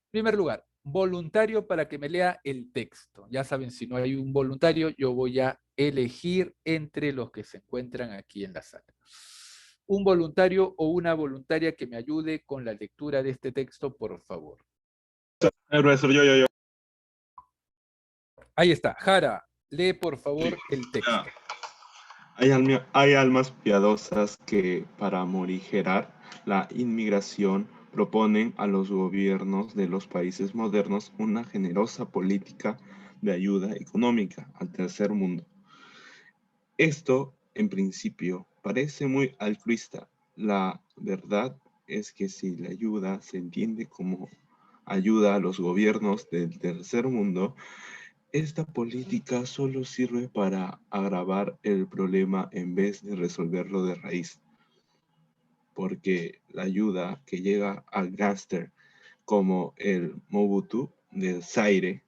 En primer lugar, voluntario para que me lea el texto. Ya saben, si no hay un voluntario, yo voy a elegir entre los que se encuentran aquí en la sala. Un voluntario o una voluntaria que me ayude con la lectura de este texto, por favor. Profesor, yo. Ahí está. Jara, lee por favor el texto. Hay almas piadosas que, para morigerar la inmigración, proponen a los gobiernos de los países modernos una generosa política de ayuda económica al tercer mundo. Esto, en principio, parece muy altruista. La verdad es que si la ayuda se entiende como ayuda a los gobiernos del tercer mundo, esta política solo sirve para agravar el problema en vez de resolverlo de raíz, porque la ayuda que llega al gángster como el Mobutu del Zaire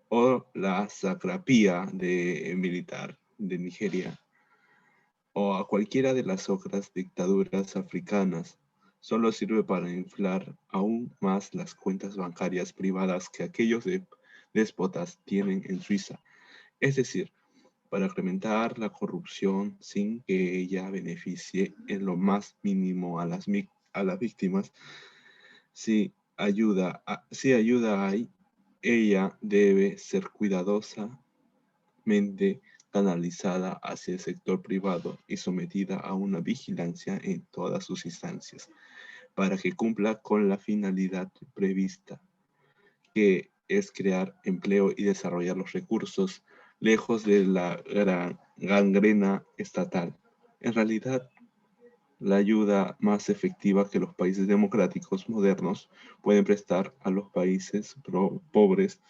o la Satrapía militar de Nigeria o a cualquiera de las otras dictaduras africanas solo sirve para inflar aún más las cuentas bancarias privadas que aquellos déspotas tienen en Suiza. Es decir, para incrementar la corrupción sin que ella beneficie en lo más mínimo a las víctimas. Si ayuda hay, ella debe ser cuidadosa mente canalizada hacia el sector privado y sometida a una vigilancia en todas sus instancias, para que cumpla con la finalidad prevista, que es crear empleo y desarrollar los recursos, lejos de la gran gangrena estatal. En realidad, la ayuda más efectiva que los países democráticos modernos pueden prestar a los países pobres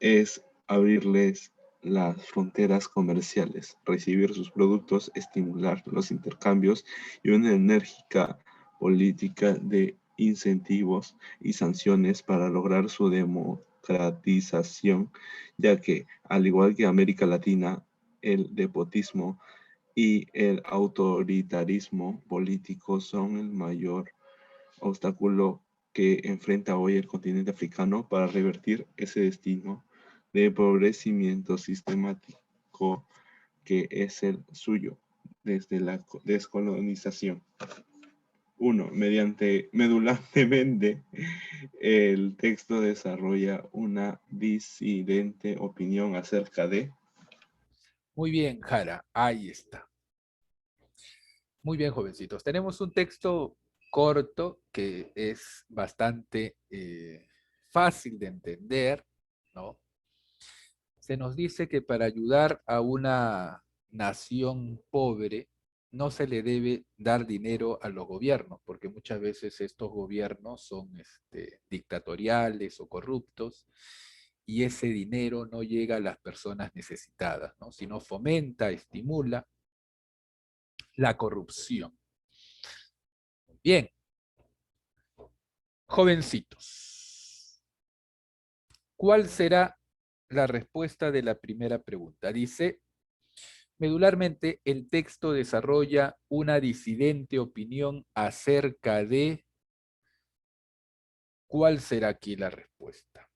es abrirles las fronteras comerciales, recibir sus productos, estimular los intercambios y una enérgica política de incentivos y sanciones para lograr su democratización, ya que, al igual que América Latina, el despotismo y el autoritarismo político son el mayor obstáculo que enfrenta hoy el continente africano para revertir ese destino de empobrecimiento sistemático que es el suyo desde la descolonización. Uno, mediante medularmente, el texto desarrolla una disidente opinión acerca de... Muy bien, Jara, ahí está. Muy bien, jovencitos. Tenemos un texto corto que es bastante fácil de entender, ¿no? Se nos dice que para ayudar a una nación pobre no se le debe dar dinero a los gobiernos, porque muchas veces estos gobiernos son dictatoriales o corruptos y ese dinero no llega a las personas necesitadas, ¿no? Sino fomenta, estimula la corrupción. Bien, jovencitos, ¿cuál será la respuesta de la primera pregunta? Dice, medularmente, el texto desarrolla una disidente opinión acerca de cuál será aquí la respuesta.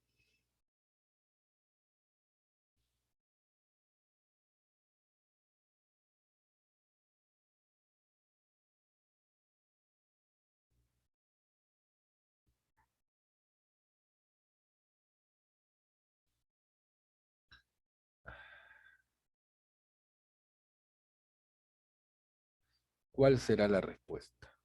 ¿Cuál será la respuesta?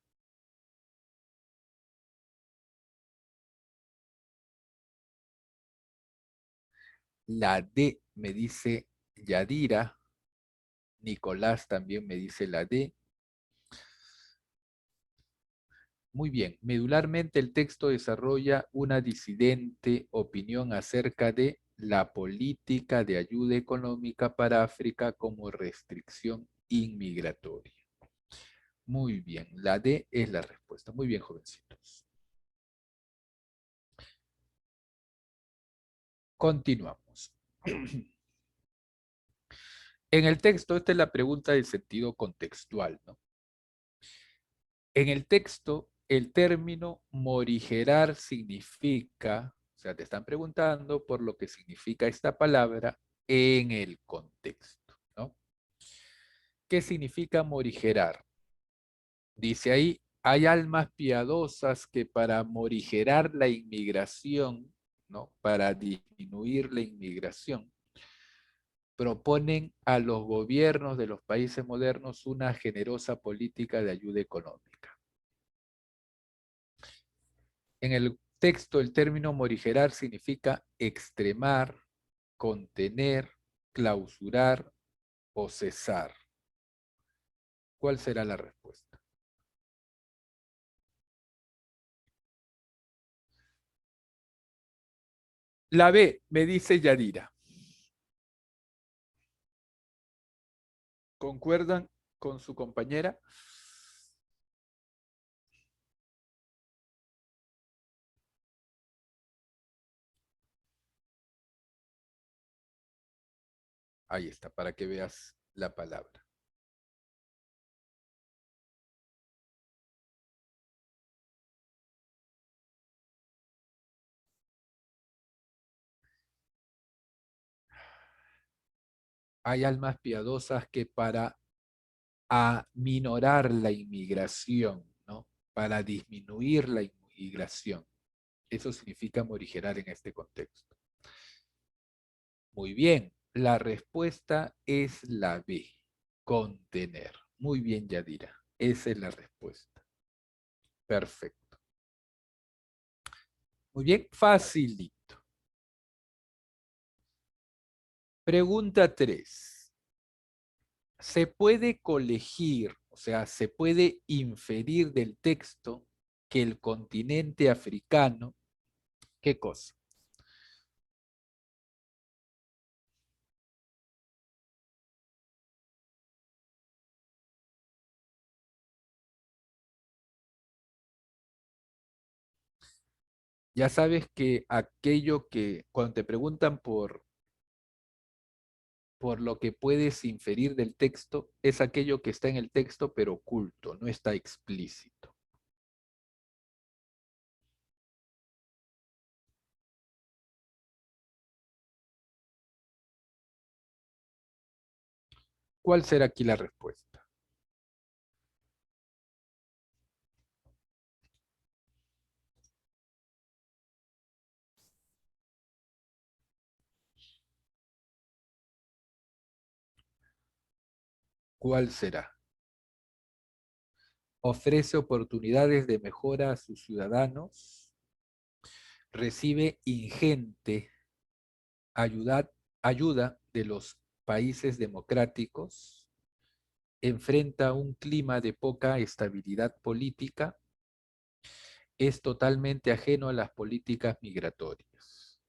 La D me dice Yadira, Nicolás también me dice la D. Muy bien, medularmente el texto desarrolla una disidente opinión acerca de la política de ayuda económica para África como restricción inmigratoria. Muy bien, la D es la respuesta. Muy bien, jovencitos. Continuamos. En el texto, esta es la pregunta del sentido contextual, ¿no? En el texto, el término morigerar significa, o sea, te están preguntando por lo que significa esta palabra en el contexto, ¿no? ¿Qué significa morigerar? Dice ahí, hay almas piadosas que para morigerar la inmigración, ¿no? Para disminuir la inmigración, proponen a los gobiernos de los países modernos una generosa política de ayuda económica. En el texto, el término morigerar significa extremar, contener, clausurar o cesar. ¿Cuál será la respuesta? La B, me dice Yadira. ¿Concuerdan con su compañera? Ahí está, para que veas la palabra. Hay almas piadosas que para aminorar la inmigración, ¿no? Para disminuir la inmigración. Eso significa morigerar en este contexto. Muy bien. La respuesta es la B, contener. Muy bien, Yadira. Esa es la respuesta. Perfecto. Muy bien, facilito. Pregunta 3. ¿Se puede colegir, o sea, se puede inferir del texto que el continente africano, ¿qué cosa? Ya sabes que aquello que cuando te preguntan por lo que puedes inferir del texto, es aquello que está en el texto pero oculto, no está explícito. ¿Cuál será aquí la respuesta? ¿Cuál será? Ofrece oportunidades de mejora a sus ciudadanos, recibe ingente ayuda, ayuda de los países democráticos, enfrenta un clima de poca estabilidad política, es totalmente ajeno a las políticas migratorias.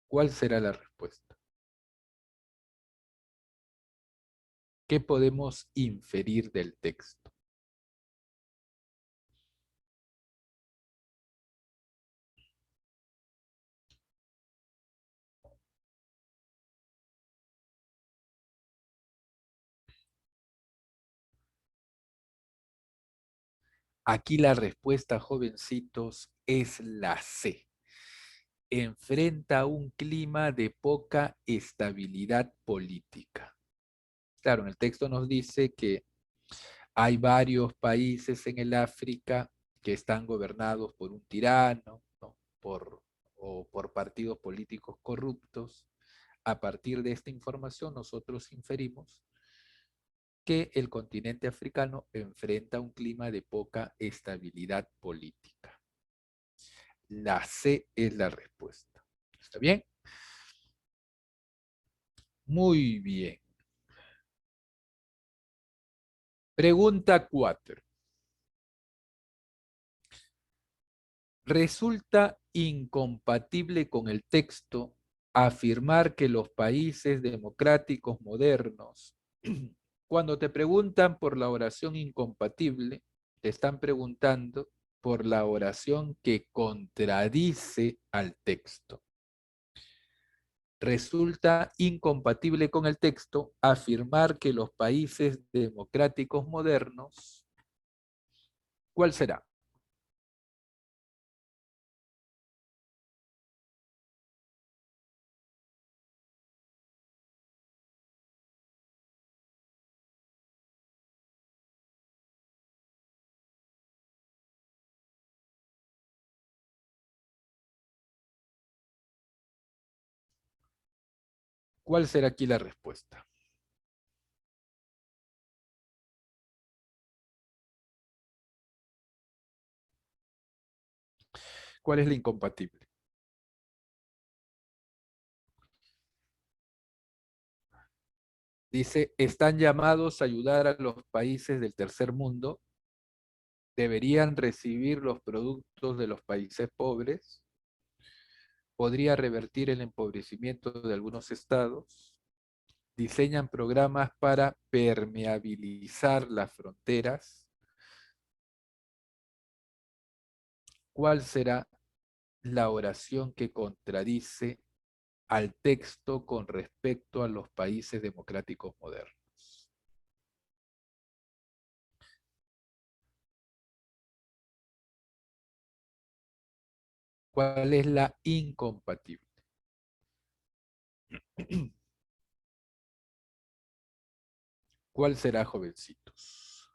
¿Cuál será la respuesta? ¿Qué podemos inferir del texto? Aquí la respuesta, jovencitos, es la C. Enfrenta un clima de poca estabilidad política. Claro, en el texto nos dice que hay varios países en el África que están gobernados por un tirano, ¿no? O por partidos políticos corruptos. A partir de esta información, nosotros inferimos que el continente africano enfrenta un clima de poca estabilidad política. La C es la respuesta. ¿Está bien? Muy bien. Pregunta 4. Resulta incompatible con el texto afirmar que los países democráticos modernos, cuando te preguntan por la oración incompatible, te están preguntando por la oración que contradice al texto. Resulta incompatible con el texto afirmar que los países democráticos modernos, ¿cuál será? ¿Cuál será aquí la respuesta? ¿Cuál es la incompatible? Dice, están llamados a ayudar a los países del tercer mundo, deberían recibir los productos de los países pobres, podría revertir el empobrecimiento de algunos estados, diseñan programas para permeabilizar las fronteras. ¿Cuál será la oración que contradice al texto con respecto a los países democráticos modernos? ¿Cuál es la incompatible? ¿Cuál será, jovencitos?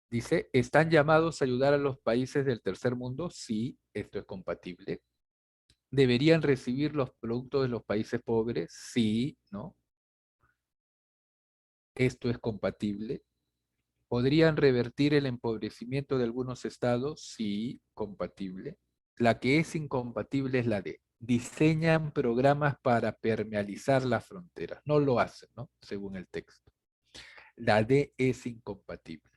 Dice, ¿están llamados a ayudar a los países del tercer mundo? Sí, esto es compatible. ¿Deberían recibir los productos de los países pobres? Sí, ¿no? Esto es compatible. ¿Podrían revertir el empobrecimiento de algunos estados? Sí, compatible. La que es incompatible es la D. Diseñan programas para permealizar las fronteras. No lo hacen, ¿no? Según el texto. La D es incompatible.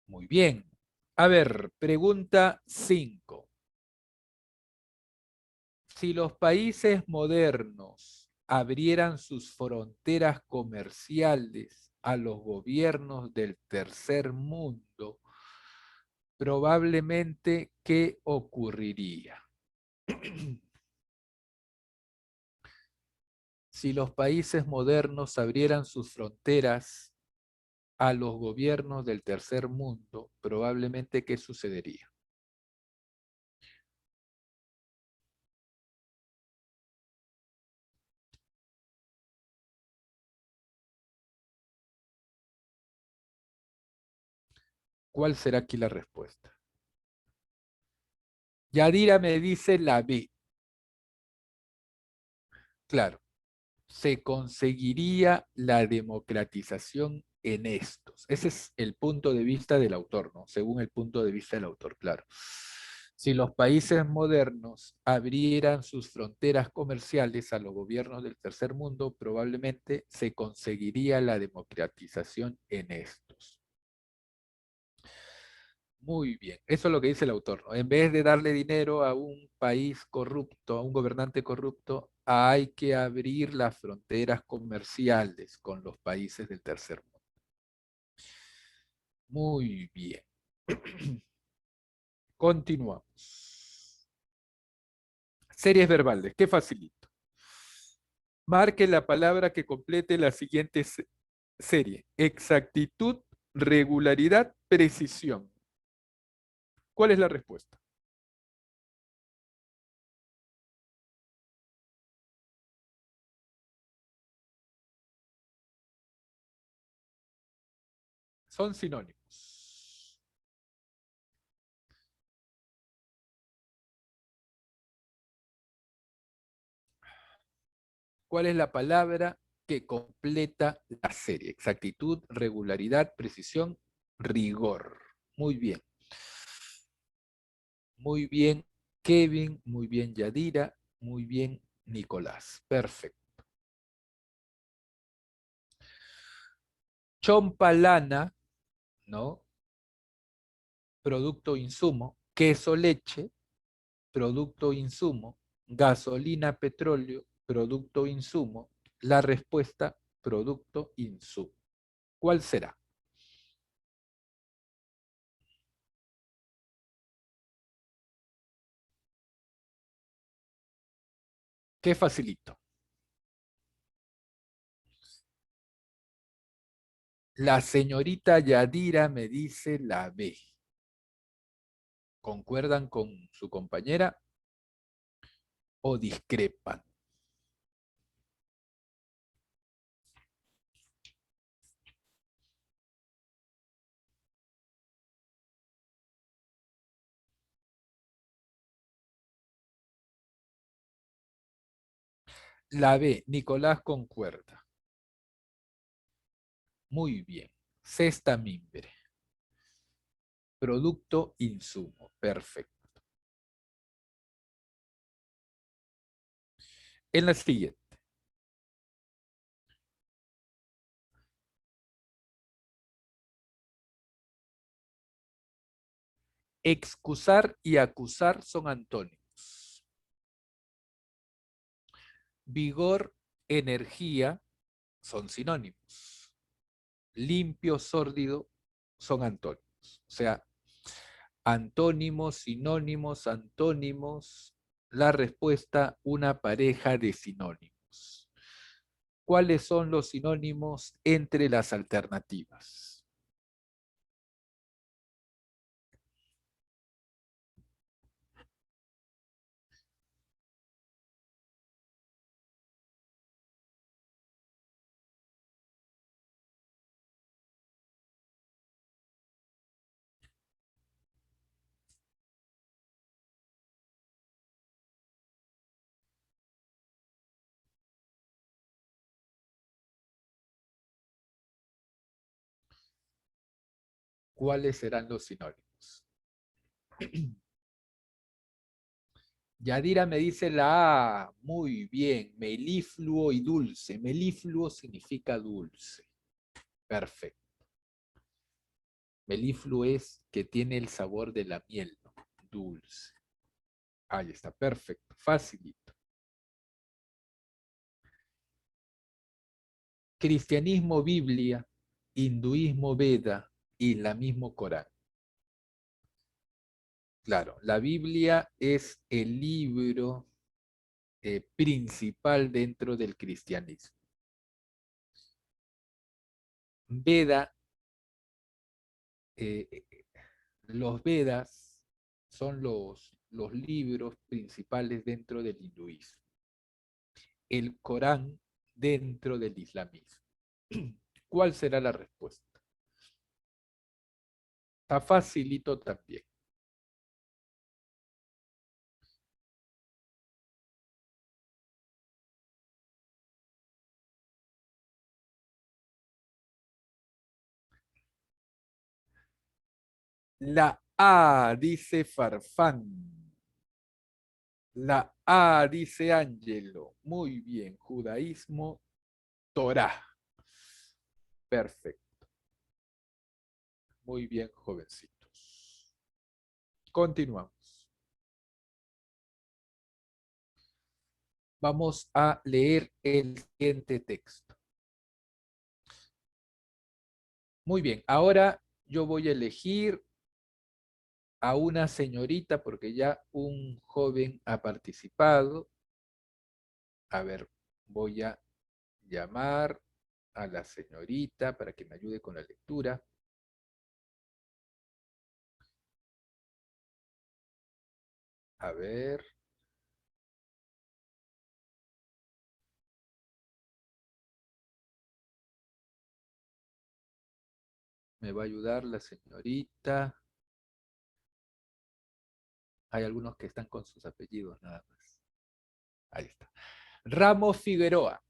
Muy bien. A ver, pregunta 5. Si los países modernos abrieran sus fronteras comerciales a los gobiernos del tercer mundo, probablemente, ¿qué ocurriría? Si los países modernos abrieran sus fronteras a los gobiernos del tercer mundo, probablemente, ¿qué sucedería? ¿Cuál será aquí la respuesta? Yadira me dice la B. Claro, se conseguiría la democratización en estos. Ese es el punto de vista del autor, ¿no? Según el punto de vista del autor, claro. Si los países modernos abrieran sus fronteras comerciales a los gobiernos del tercer mundo, probablemente se conseguiría la democratización en estos. Muy bien, eso es lo que dice el autor, ¿no? En vez de darle dinero a un país corrupto, a un gobernante corrupto, hay que abrir las fronteras comerciales con los países del tercer mundo. Muy bien. Continuamos. Series verbales, qué facilito. Marque la palabra que complete la siguiente serie. Exactitud, regularidad, precisión. ¿Cuál es la respuesta? Son sinónimos. ¿Cuál es la palabra que completa la serie? Exactitud, regularidad, precisión, rigor. Muy bien. Muy bien, Kevin. Muy bien, Yadira. Muy bien, Nicolás. Perfecto. Chompalana, ¿no? Producto insumo. Queso leche, producto insumo. Gasolina, petróleo, producto insumo. La respuesta, producto insumo. ¿Cuál será? ¿Qué facilito? La señorita Yadira me dice la B. ¿Concuerdan con su compañera o discrepan? La B, Nicolás concuerda. Muy bien. Sexta mimbre. Producto, insumo. Perfecto. En la siguiente. Excusar y acusar son antónimos. Vigor, energía son sinónimos. Limpio, sórdido son antónimos. O sea, antónimos, sinónimos, antónimos. La respuesta, una pareja de sinónimos. ¿Cuáles son los sinónimos entre las alternativas? ¿Cuáles serán los sinónimos? Yadira me dice la A. Muy bien. Melifluo y dulce. Melifluo significa dulce. Perfecto. Melifluo es que tiene el sabor de la miel, ¿no? Dulce. Ahí está, perfecto. Facilito. Cristianismo, Biblia. Hinduismo, Veda. Islamismo, Corán. Claro, la Biblia es el libro principal dentro del cristianismo. Veda, los Vedas son los libros principales dentro del hinduismo. El Corán dentro del islamismo. ¿Cuál será la respuesta? Está facilito también. La A, dice Farfán. La A, dice Ángelo. Muy bien, judaísmo, Torá. Perfecto. Muy bien, jovencitos. Continuamos. Vamos a leer el siguiente texto. Muy bien, ahora yo voy a elegir a una señorita porque ya un joven ha participado. A ver, voy a llamar a la señorita para que me ayude con la lectura. A ver. Me va a ayudar la señorita. Hay algunos que están con sus apellidos nada más. Ahí está. Ramos Figueroa.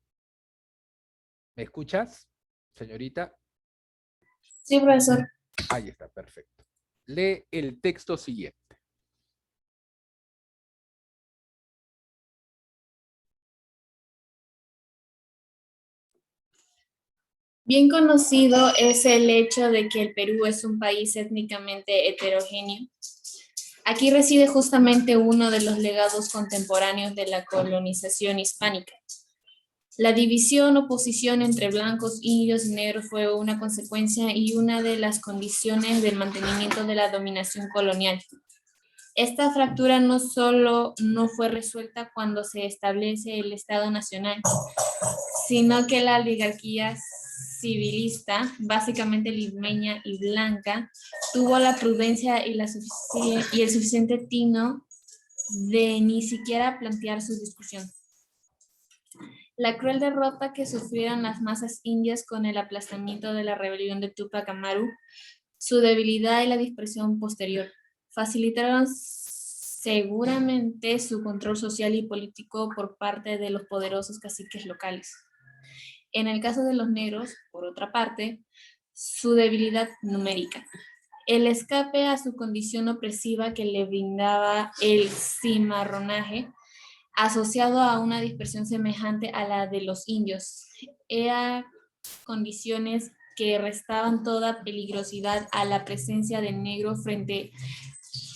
¿Me escuchas, señorita? Sí, profesor. Ahí está, perfecto. Lee el texto siguiente. Bien conocido es el hecho de que el Perú es un país étnicamente heterogéneo. Aquí reside justamente uno de los legados contemporáneos de la colonización hispánica. La división o posición entre blancos, indios y negros fue una consecuencia y una de las condiciones del mantenimiento de la dominación colonial. Esta fractura no solo no fue resuelta cuando se establece el Estado Nacional, sino que la oligarquía civilista, básicamente limeña y blanca, tuvo la prudencia y el suficiente tino de ni siquiera plantear su discusión. La cruel derrota que sufrieron las masas indias con el aplastamiento de la rebelión de Túpac Amaru, su debilidad y la dispersión posterior, facilitaron seguramente su control social y político por parte de los poderosos caciques locales. En el caso de los negros, por otra parte, su debilidad numérica. El escape a su condición opresiva que le brindaba el cimarronaje, asociado a una dispersión semejante a la de los indios, eran condiciones que restaban toda peligrosidad a la presencia del negro frente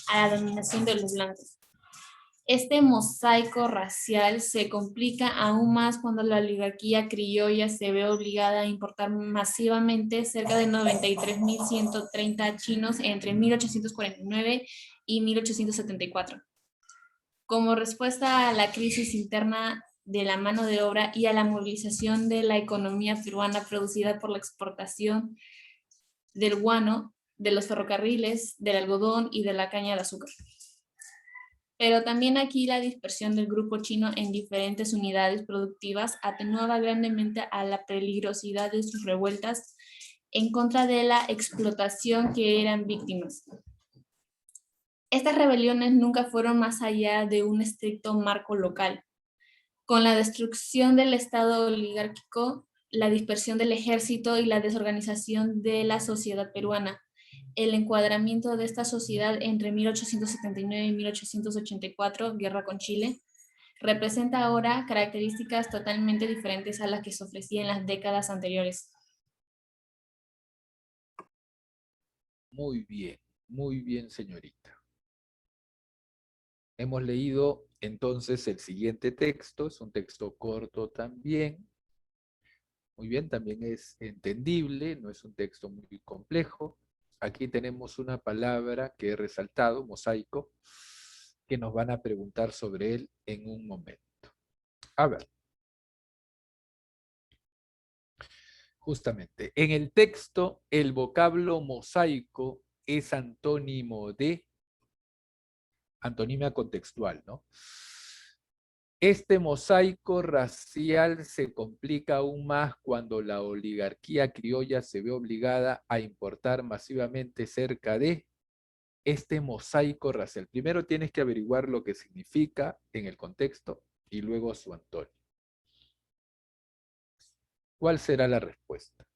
a la dominación de los blancos. Este mosaico racial se complica aún más cuando la oligarquía criolla se ve obligada a importar masivamente cerca de 93.130 chinos entre 1849 y 1874. Como respuesta a la crisis interna de la mano de obra y a la movilización de la economía peruana producida por la exportación del guano, de los ferrocarriles, del algodón y de la caña de azúcar. Pero también aquí la dispersión del grupo chino en diferentes unidades productivas atenuaba grandemente a la peligrosidad de sus revueltas en contra de la explotación que eran víctimas. Estas rebeliones nunca fueron más allá de un estricto marco local. Con la destrucción del Estado oligárquico, la dispersión del ejército y la desorganización de la sociedad peruana, el encuadramiento de esta sociedad entre 1879 y 1884, guerra con Chile, representa ahora características totalmente diferentes a las que se ofrecían en las décadas anteriores. muy bien, señorita. Hemos leído entonces el siguiente texto, es un texto corto también. Muy bien, también es entendible, no es un texto muy complejo. Aquí tenemos una palabra que he resaltado, mosaico, que nos van a preguntar sobre él en un momento. A ver, justamente, en el texto el vocablo mosaico es antónimo de antonimia contextual, ¿no? Este mosaico racial se complica aún más cuando la oligarquía criolla se ve obligada a importar masivamente cerca de este mosaico racial. Primero tienes que averiguar lo que significa en el contexto y luego su antónimo. ¿Cuál será la respuesta?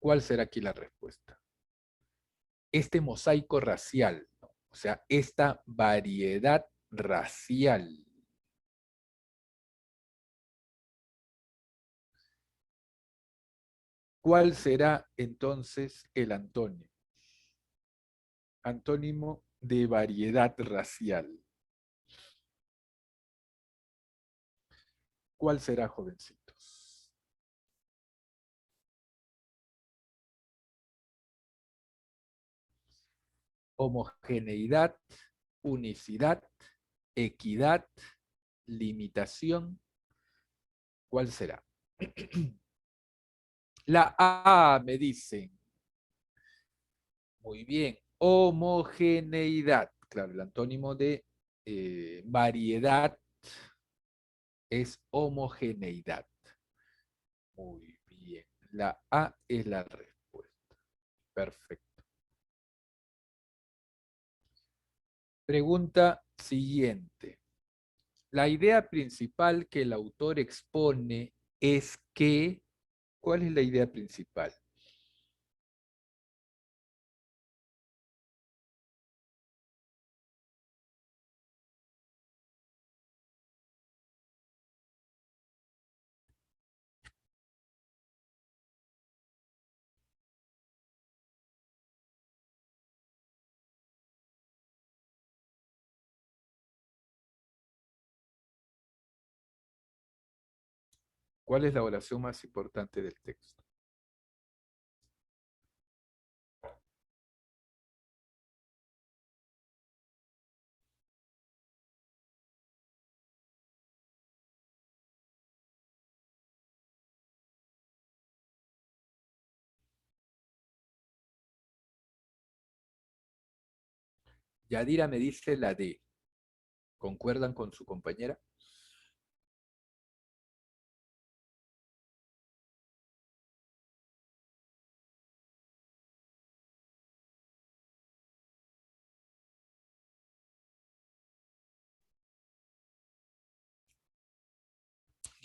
¿Cuál será aquí la respuesta? Este mosaico racial, ¿no? O sea, esta variedad racial. ¿Cuál será entonces el antónimo? Antónimo de variedad racial. ¿Cuál será, jovencitos? Homogeneidad, unicidad, equidad, limitación. ¿Cuál será? La A me dicen. Muy bien. Homogeneidad. Claro, el antónimo de variedad es homogeneidad. Muy bien. La A es la respuesta. Perfecto. Pregunta siguiente. La idea principal que el autor expone es que, ¿cuál es la idea principal? ¿Cuál es la oración más importante del texto? Yadira me dice la D. ¿Concuerdan con su compañera?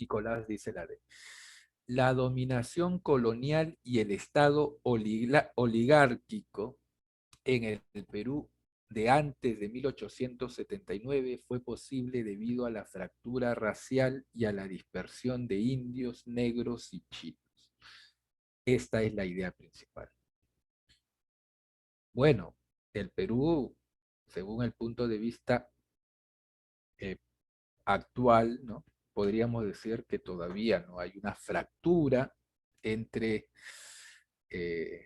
Nicolás dice la D. La dominación colonial y el Estado oligárquico en el Perú de antes de 1879 fue posible debido a la fractura racial y a la dispersión de indios, negros y chinos. Esta es la idea principal. Bueno, el Perú, según el punto de vista eh, actual, ¿no? Podríamos decir que todavía no hay una fractura entre, eh,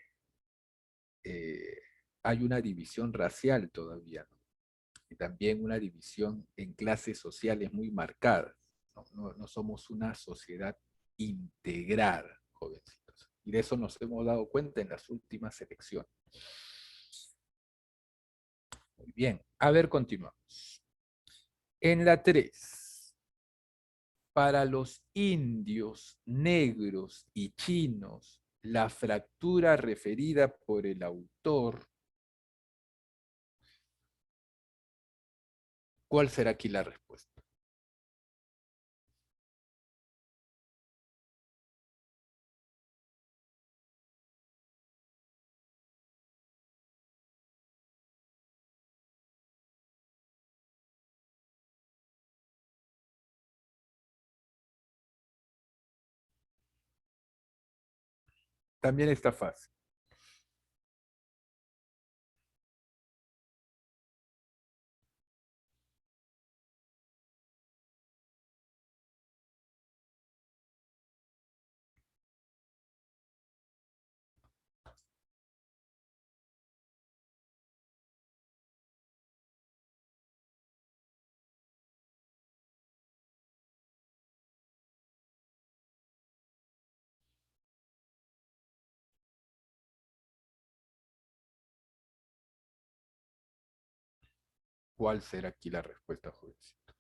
eh, hay una división racial todavía, ¿no? Y también una división en clases sociales muy marcadas. No somos una sociedad integrada, jovencitos. Y de eso nos hemos dado cuenta en las últimas elecciones. Muy bien, a ver, continuamos. En la 3, para los indios, negros y chinos, la fractura referida por el autor ¿Cuál será aquí la respuesta? También está fácil. ¿Cuál será aquí la respuesta, jovencito?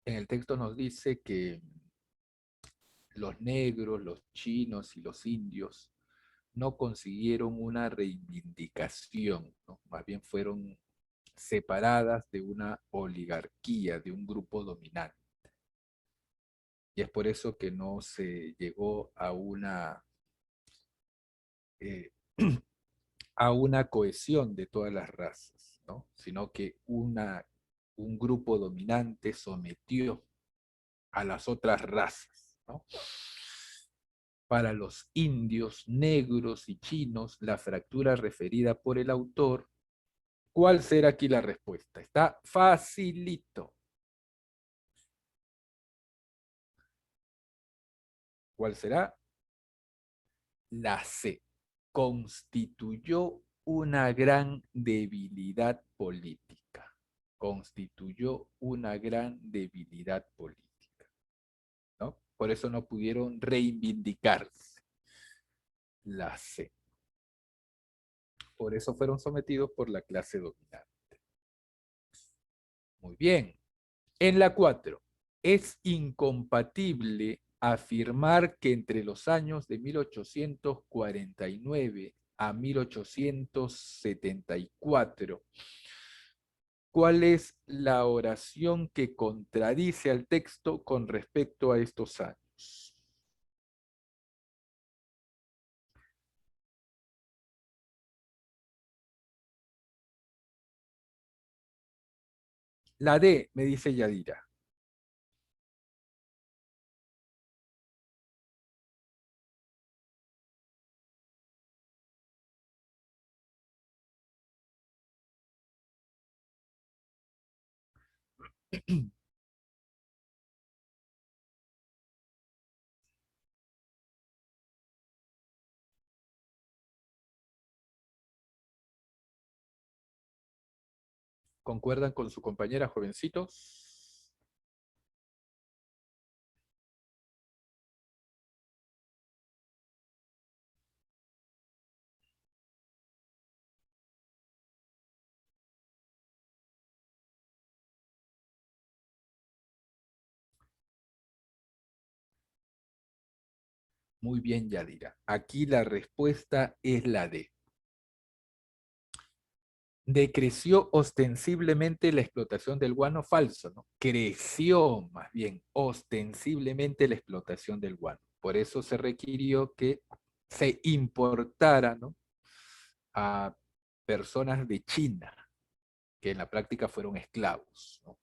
En el texto nos dice que los negros, los chinos y los indios no consiguieron una reivindicación, ¿no? Más bien fueron separadas de una oligarquía, de un grupo dominante. Y es por eso que no se llegó eh, a una cohesión de todas las razas, ¿no? Sino que un grupo dominante sometió a las otras razas, ¿no? Para los indios, negros y chinos, la fractura referida por el autor, ¿cuál será aquí la respuesta? Está facilito. ¿Cuál será? La C. Constituyó una gran debilidad política. Constituyó una gran debilidad política, ¿no? Por eso no pudieron reivindicarse. La C. Por eso fueron sometidos por la clase dominante. Muy bien. En la 4, es incompatible afirmar que entre los años de 1849 a 1874, ¿cuál es la oración que contradice al texto con respecto a estos años? La D, me dice Yadira. ¿Concuerdan con su compañera, jovencitos? Muy bien, Yadira. Aquí la respuesta es la D. Decreció ostensiblemente la explotación del guano, falso, ¿no? Creció más bien ostensiblemente la explotación del guano. Por eso se requirió que se importara, ¿no?, a personas de China, que en la práctica fueron esclavos, ¿no?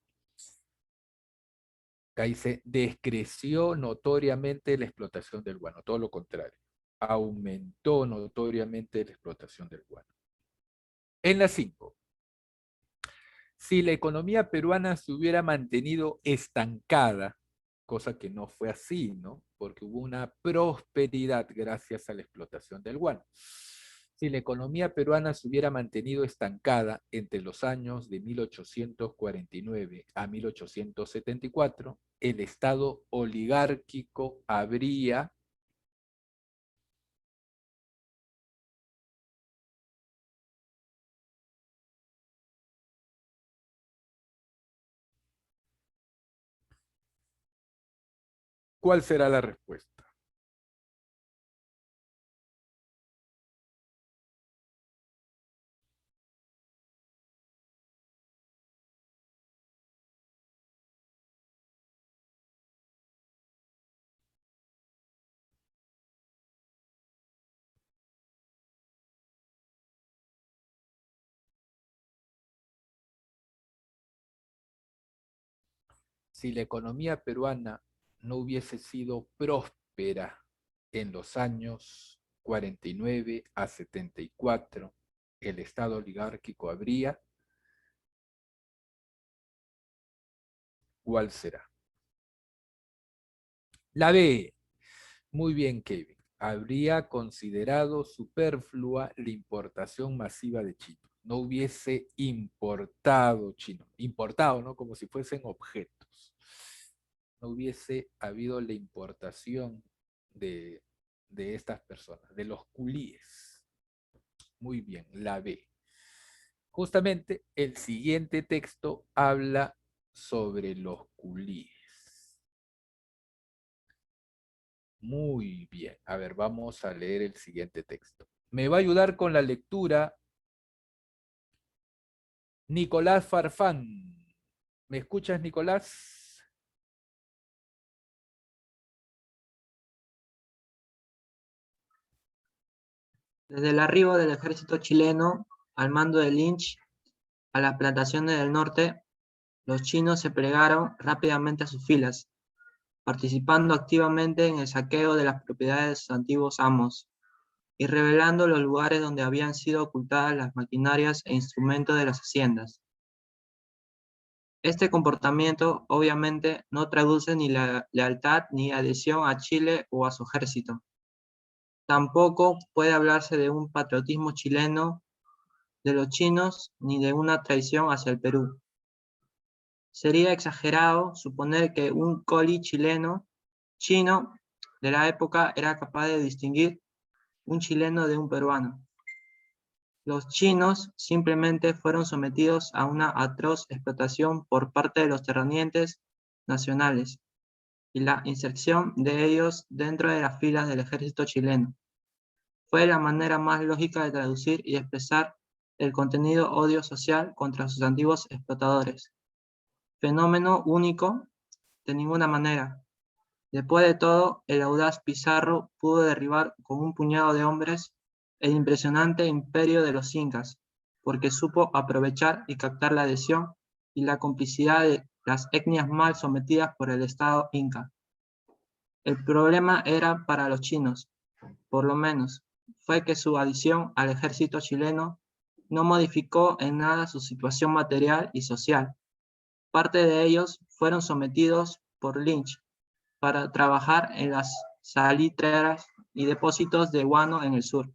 Acá dice, decreció notoriamente la explotación del guano, todo lo contrario, aumentó notoriamente la explotación del guano. En la 5, si la economía peruana se hubiera mantenido estancada, cosa que no fue así, ¿no? Porque hubo una prosperidad gracias a la explotación del guano. Si la economía peruana se hubiera mantenido estancada entre los años de 1849 a 1874, el Estado oligárquico habría ¿Cuál será la respuesta? Si la economía peruana no hubiese sido próspera en los años 49 a 74, el Estado oligárquico habría, ¿cuál será? La B. Muy bien, Kevin. Habría considerado superflua la importación masiva de chinos. No hubiese importado chinos. Importado, ¿no? Como si fuesen objetos. No hubiese habido la importación de, de estas personas, de los culíes. Muy bien, la B. Justamente el siguiente texto habla sobre los culíes. Muy bien. A ver, vamos a leer el siguiente texto. Me va a ayudar con la lectura Nicolás Farfán. ¿Me escuchas, Nicolás? Desde el arribo del ejército chileno al mando de Lynch a las plantaciones del norte, los chinos se plegaron rápidamente a sus filas, participando activamente en el saqueo de las propiedades de sus antiguos amos y revelando los lugares donde habían sido ocultadas las maquinarias e instrumentos de las haciendas. Este comportamiento obviamente no traduce ni la lealtad ni adhesión a Chile o a su ejército. Tampoco puede hablarse de un patriotismo chileno de los chinos ni de una traición hacia el Perú. Sería exagerado suponer que un coli chino de la época era capaz de distinguir un chileno de un peruano. Los chinos simplemente fueron sometidos a una atroz explotación por parte de los terratenientes nacionales y la inserción de ellos dentro de las filas del ejército chileno fue la manera más lógica de traducir y expresar el contenido odio social contra sus antiguos explotadores. Fenómeno único de ninguna manera. Después de todo, el audaz Pizarro pudo derribar con un puñado de hombres el impresionante imperio de los incas, porque supo aprovechar y captar la adhesión y la complicidad de las etnias mal sometidas por el Estado inca. El problema era para los chinos, por lo menos, fue que su adición al ejército chileno no modificó en nada su situación material y social. Parte de ellos fueron sometidos por Lynch para trabajar en las salitreras y depósitos de guano en el sur.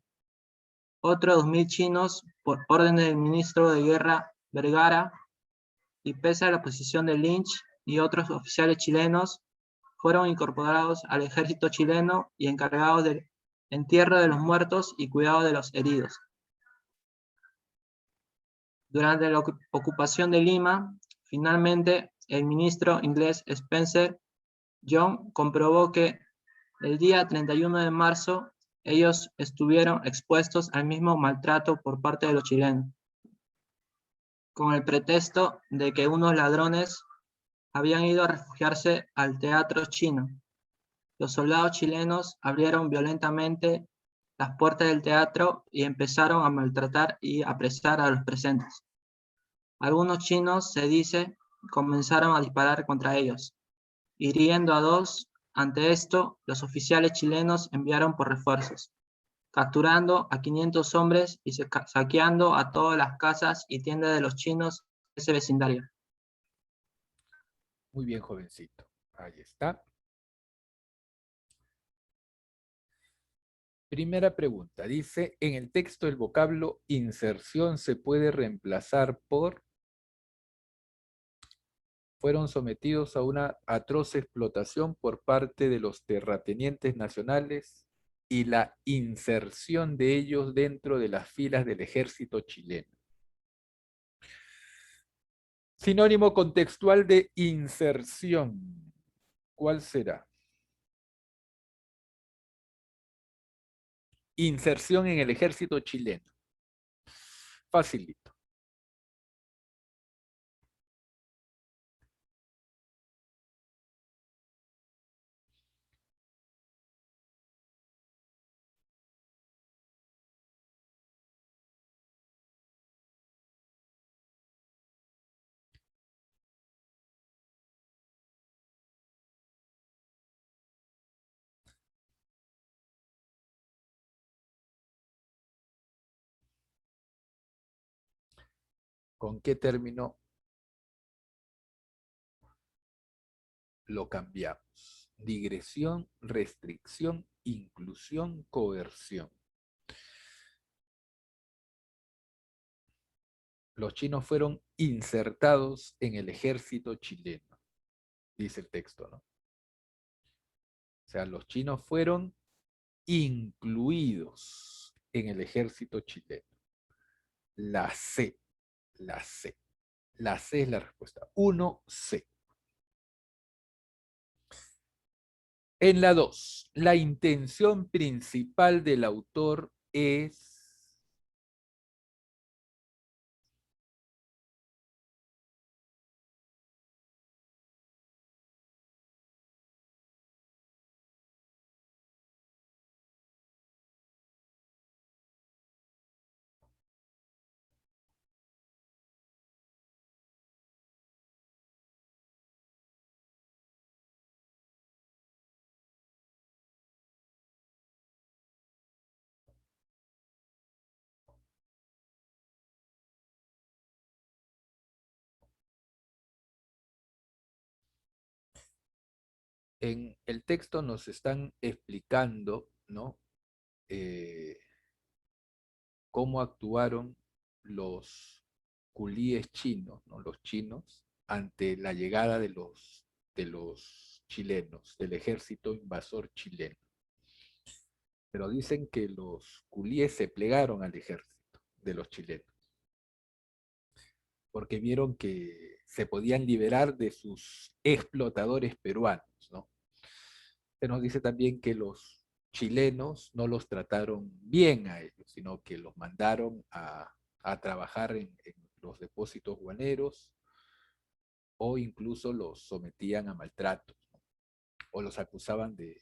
Otros 2000 chinos, por orden del ministro de Guerra Vergara, y pese a la oposición de Lynch y otros oficiales chilenos, fueron incorporados al ejército chileno y encargados del entierro de los muertos y cuidado de los heridos. Durante la ocupación de Lima, finalmente el ministro inglés Spencer John comprobó que el día 31 de marzo ellos estuvieron expuestos al mismo maltrato por parte de los chilenos, con el pretexto de que unos ladrones habían ido a refugiarse al teatro chino. Los soldados chilenos abrieron violentamente las puertas del teatro y empezaron a maltratar y apresar a los presentes. Algunos chinos, se dice, comenzaron a disparar contra ellos, hiriendo a 2. Ante esto, los oficiales chilenos enviaron por refuerzos, capturando a 500 hombres y saqueando a todas las casas y tiendas de los chinos de ese vecindario. Muy bien, jovencito. Ahí está. Primera pregunta. Dice, en el texto el vocablo inserción se puede reemplazar por fueron sometidos a una atroz explotación por parte de los terratenientes nacionales y la inserción de ellos dentro de las filas del ejército chileno. Sinónimo contextual de inserción. ¿Cuál será? Inserción en el ejército chileno. Facilito. ¿Con qué término lo cambiamos? Digresión, restricción, inclusión, coerción. Los chinos fueron insertados en el ejército chileno, dice el texto, ¿no? O sea, los chinos fueron incluidos en el ejército chileno. La C, la C. La C es la respuesta. 1C. En la 2, la intención principal del autor es... En el texto nos están explicando, ¿no? Cómo actuaron los culíes chinos, ¿no? Los chinos, ante la llegada de los chilenos, del ejército invasor chileno. Pero dicen que los culíes se plegaron al ejército de los chilenos, porque vieron que se podían liberar de sus explotadores peruanos, ¿no? Se nos dice también que los chilenos no los trataron bien a ellos, sino que los mandaron a trabajar en los depósitos guaneros o incluso los sometían a maltratos, ¿no? O los acusaban de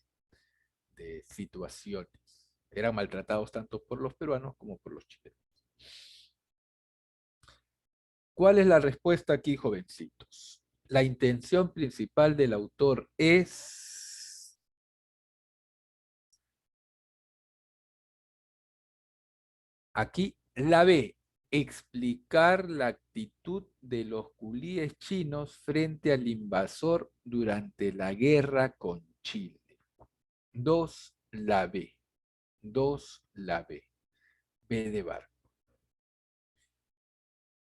situaciones. Eran maltratados tanto por los peruanos como por los chilenos. ¿Cuál es la respuesta aquí, jovencitos? La intención principal del autor es... Aquí la B, explicar la actitud de los culíes chinos frente al invasor durante la guerra con Chile. 2, la B. 2, la B. B de barco.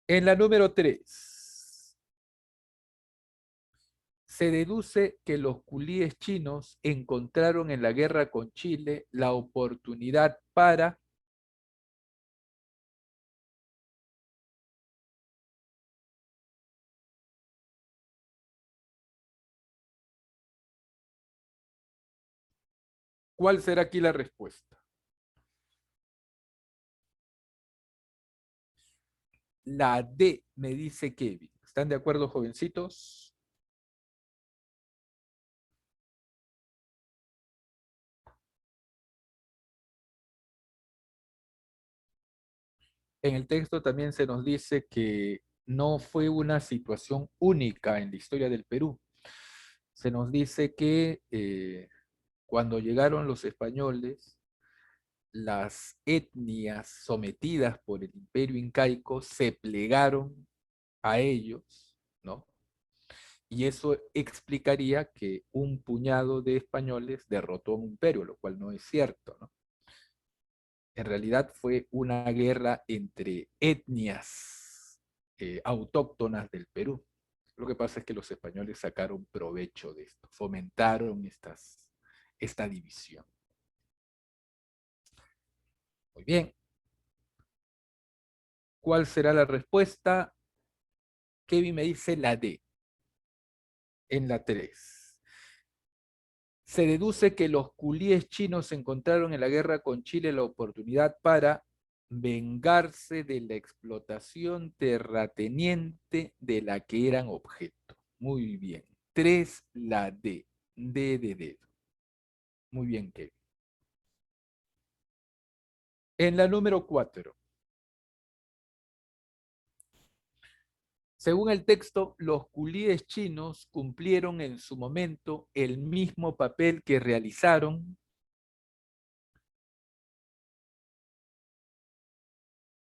En la número 3, se deduce que los culíes chinos encontraron en la guerra con Chile la oportunidad para... ¿Cuál será aquí la respuesta? La D, me dice Kevin. ¿Están de acuerdo, jovencitos? En el texto también se nos dice que no fue una situación única en la historia del Perú. Se nos dice que cuando llegaron los españoles, las etnias sometidas por el imperio incaico se plegaron a ellos, ¿no? Y eso explicaría que un puñado de españoles derrotó a un imperio, lo cual no es cierto, ¿no? En realidad fue una guerra entre etnias autóctonas del Perú. Lo que pasa es que los españoles sacaron provecho de esto, fomentaron esta división. Muy bien. ¿Cuál será la respuesta? Kevin me dice la D, en la 3. Se deduce que los culíes chinos encontraron en la guerra con Chile la oportunidad para vengarse de la explotación terrateniente de la que eran objeto. Muy bien. 3, la D. D de dedo. Muy bien, Kevin. En la número 4. Según el texto, los culíes chinos cumplieron en su momento el mismo papel que realizaron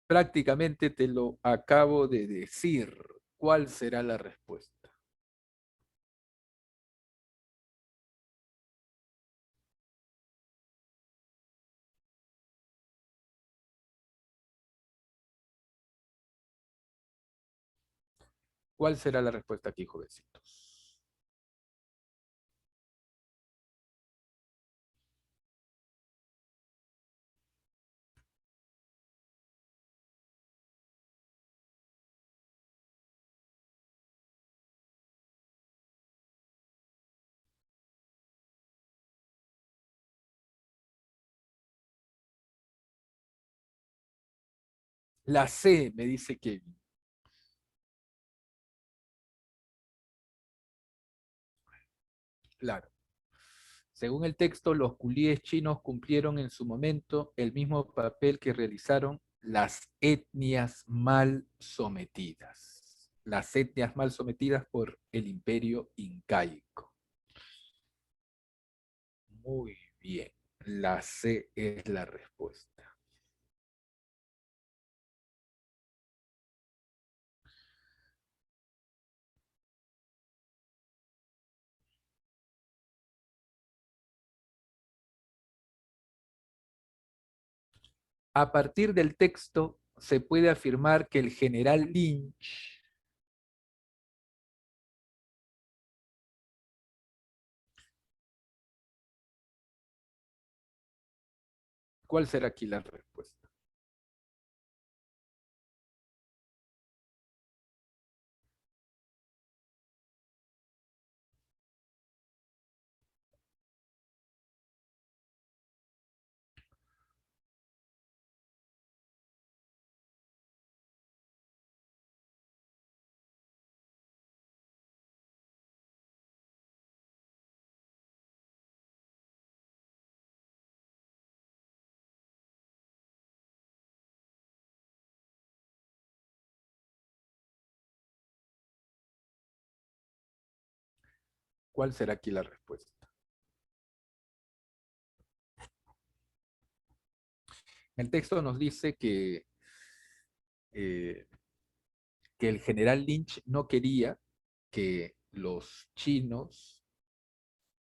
prácticamente te lo acabo de decir. ¿Cuál será la respuesta? ¿Cuál será la respuesta aquí, jovencitos? La C, me dice Kevin. Claro. Según el texto, los culíes chinos cumplieron en su momento el mismo papel que realizaron las etnias mal sometidas. Las etnias mal sometidas por el imperio incaico. Muy bien. La C es la respuesta. A partir del texto se puede afirmar que el general Lynch ¿cuál será aquí la respuesta? ¿Cuál será aquí la respuesta? El texto nos dice eh, que el general Lynch no quería que los chinos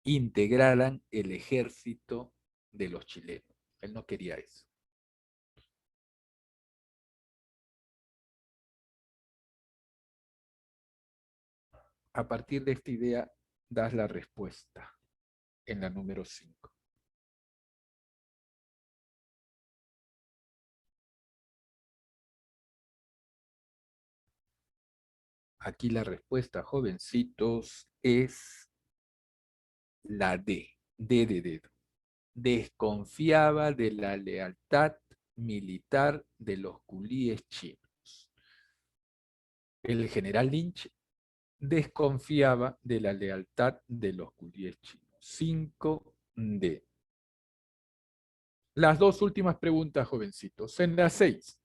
integraran el ejército de los chilenos. Él no quería eso. A partir de esta idea, das la respuesta en la número 5. Aquí la respuesta, jovencitos, es la D. D de dedo. Desconfiaba de la lealtad militar de los culíes chinos. El general Lynch desconfiaba de la lealtad de los culíes chinos. 5D. Las dos últimas preguntas, jovencitos. En la 6.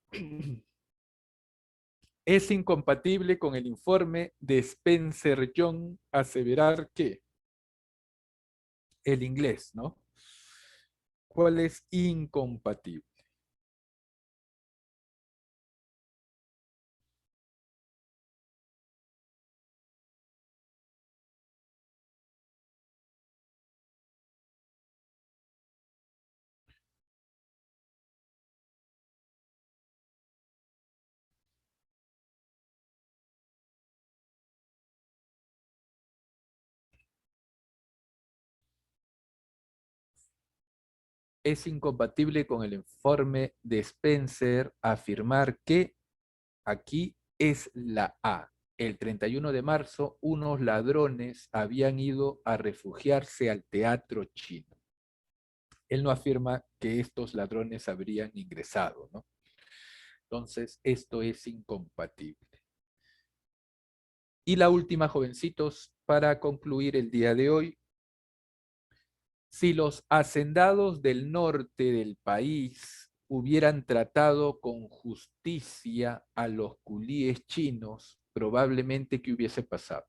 Es incompatible con el informe de Spencer-Young aseverar que el inglés, ¿no? ¿Cuál es incompatible? Es incompatible con el informe de Spencer afirmar que aquí es la A. el 31 de marzo, unos ladrones habían ido a refugiarse al teatro chino. Él no afirma que estos ladrones habrían ingresado, ¿no? Entonces, esto es incompatible. Y la última, jovencitos, para concluir el día de hoy. Si los hacendados del norte del país hubieran tratado con justicia a los culíes chinos, probablemente ¿qué hubiese pasado?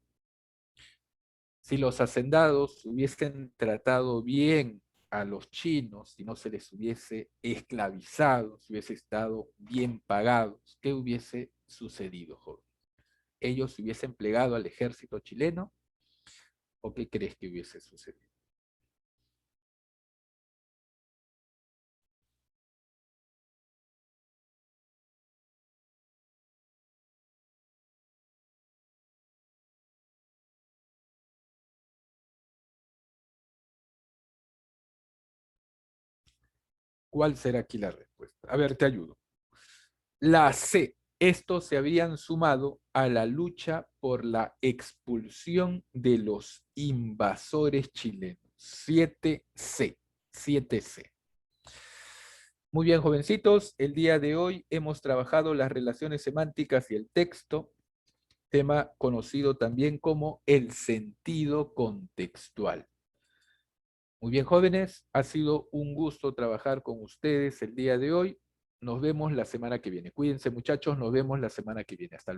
Si los hacendados hubiesen tratado bien a los chinos, si no se les hubiese esclavizado, si hubiese estado bien pagados, ¿qué hubiese sucedido, joven? ¿Ellos se hubiesen plegado al ejército chileno? ¿O qué crees que hubiese sucedido? ¿Cuál será aquí la respuesta? A ver, te ayudo. La C. Estos se habían sumado a la lucha por la expulsión de los invasores chilenos. 7C. 7C. Muy bien, jovencitos. El día de hoy hemos trabajado las relaciones semánticas y el texto, tema conocido también como el sentido contextual. Muy bien, jóvenes, ha sido un gusto trabajar con ustedes el día de hoy. Nos vemos la semana que viene. Cuídense, muchachos, nos vemos la semana que viene. Hasta luego.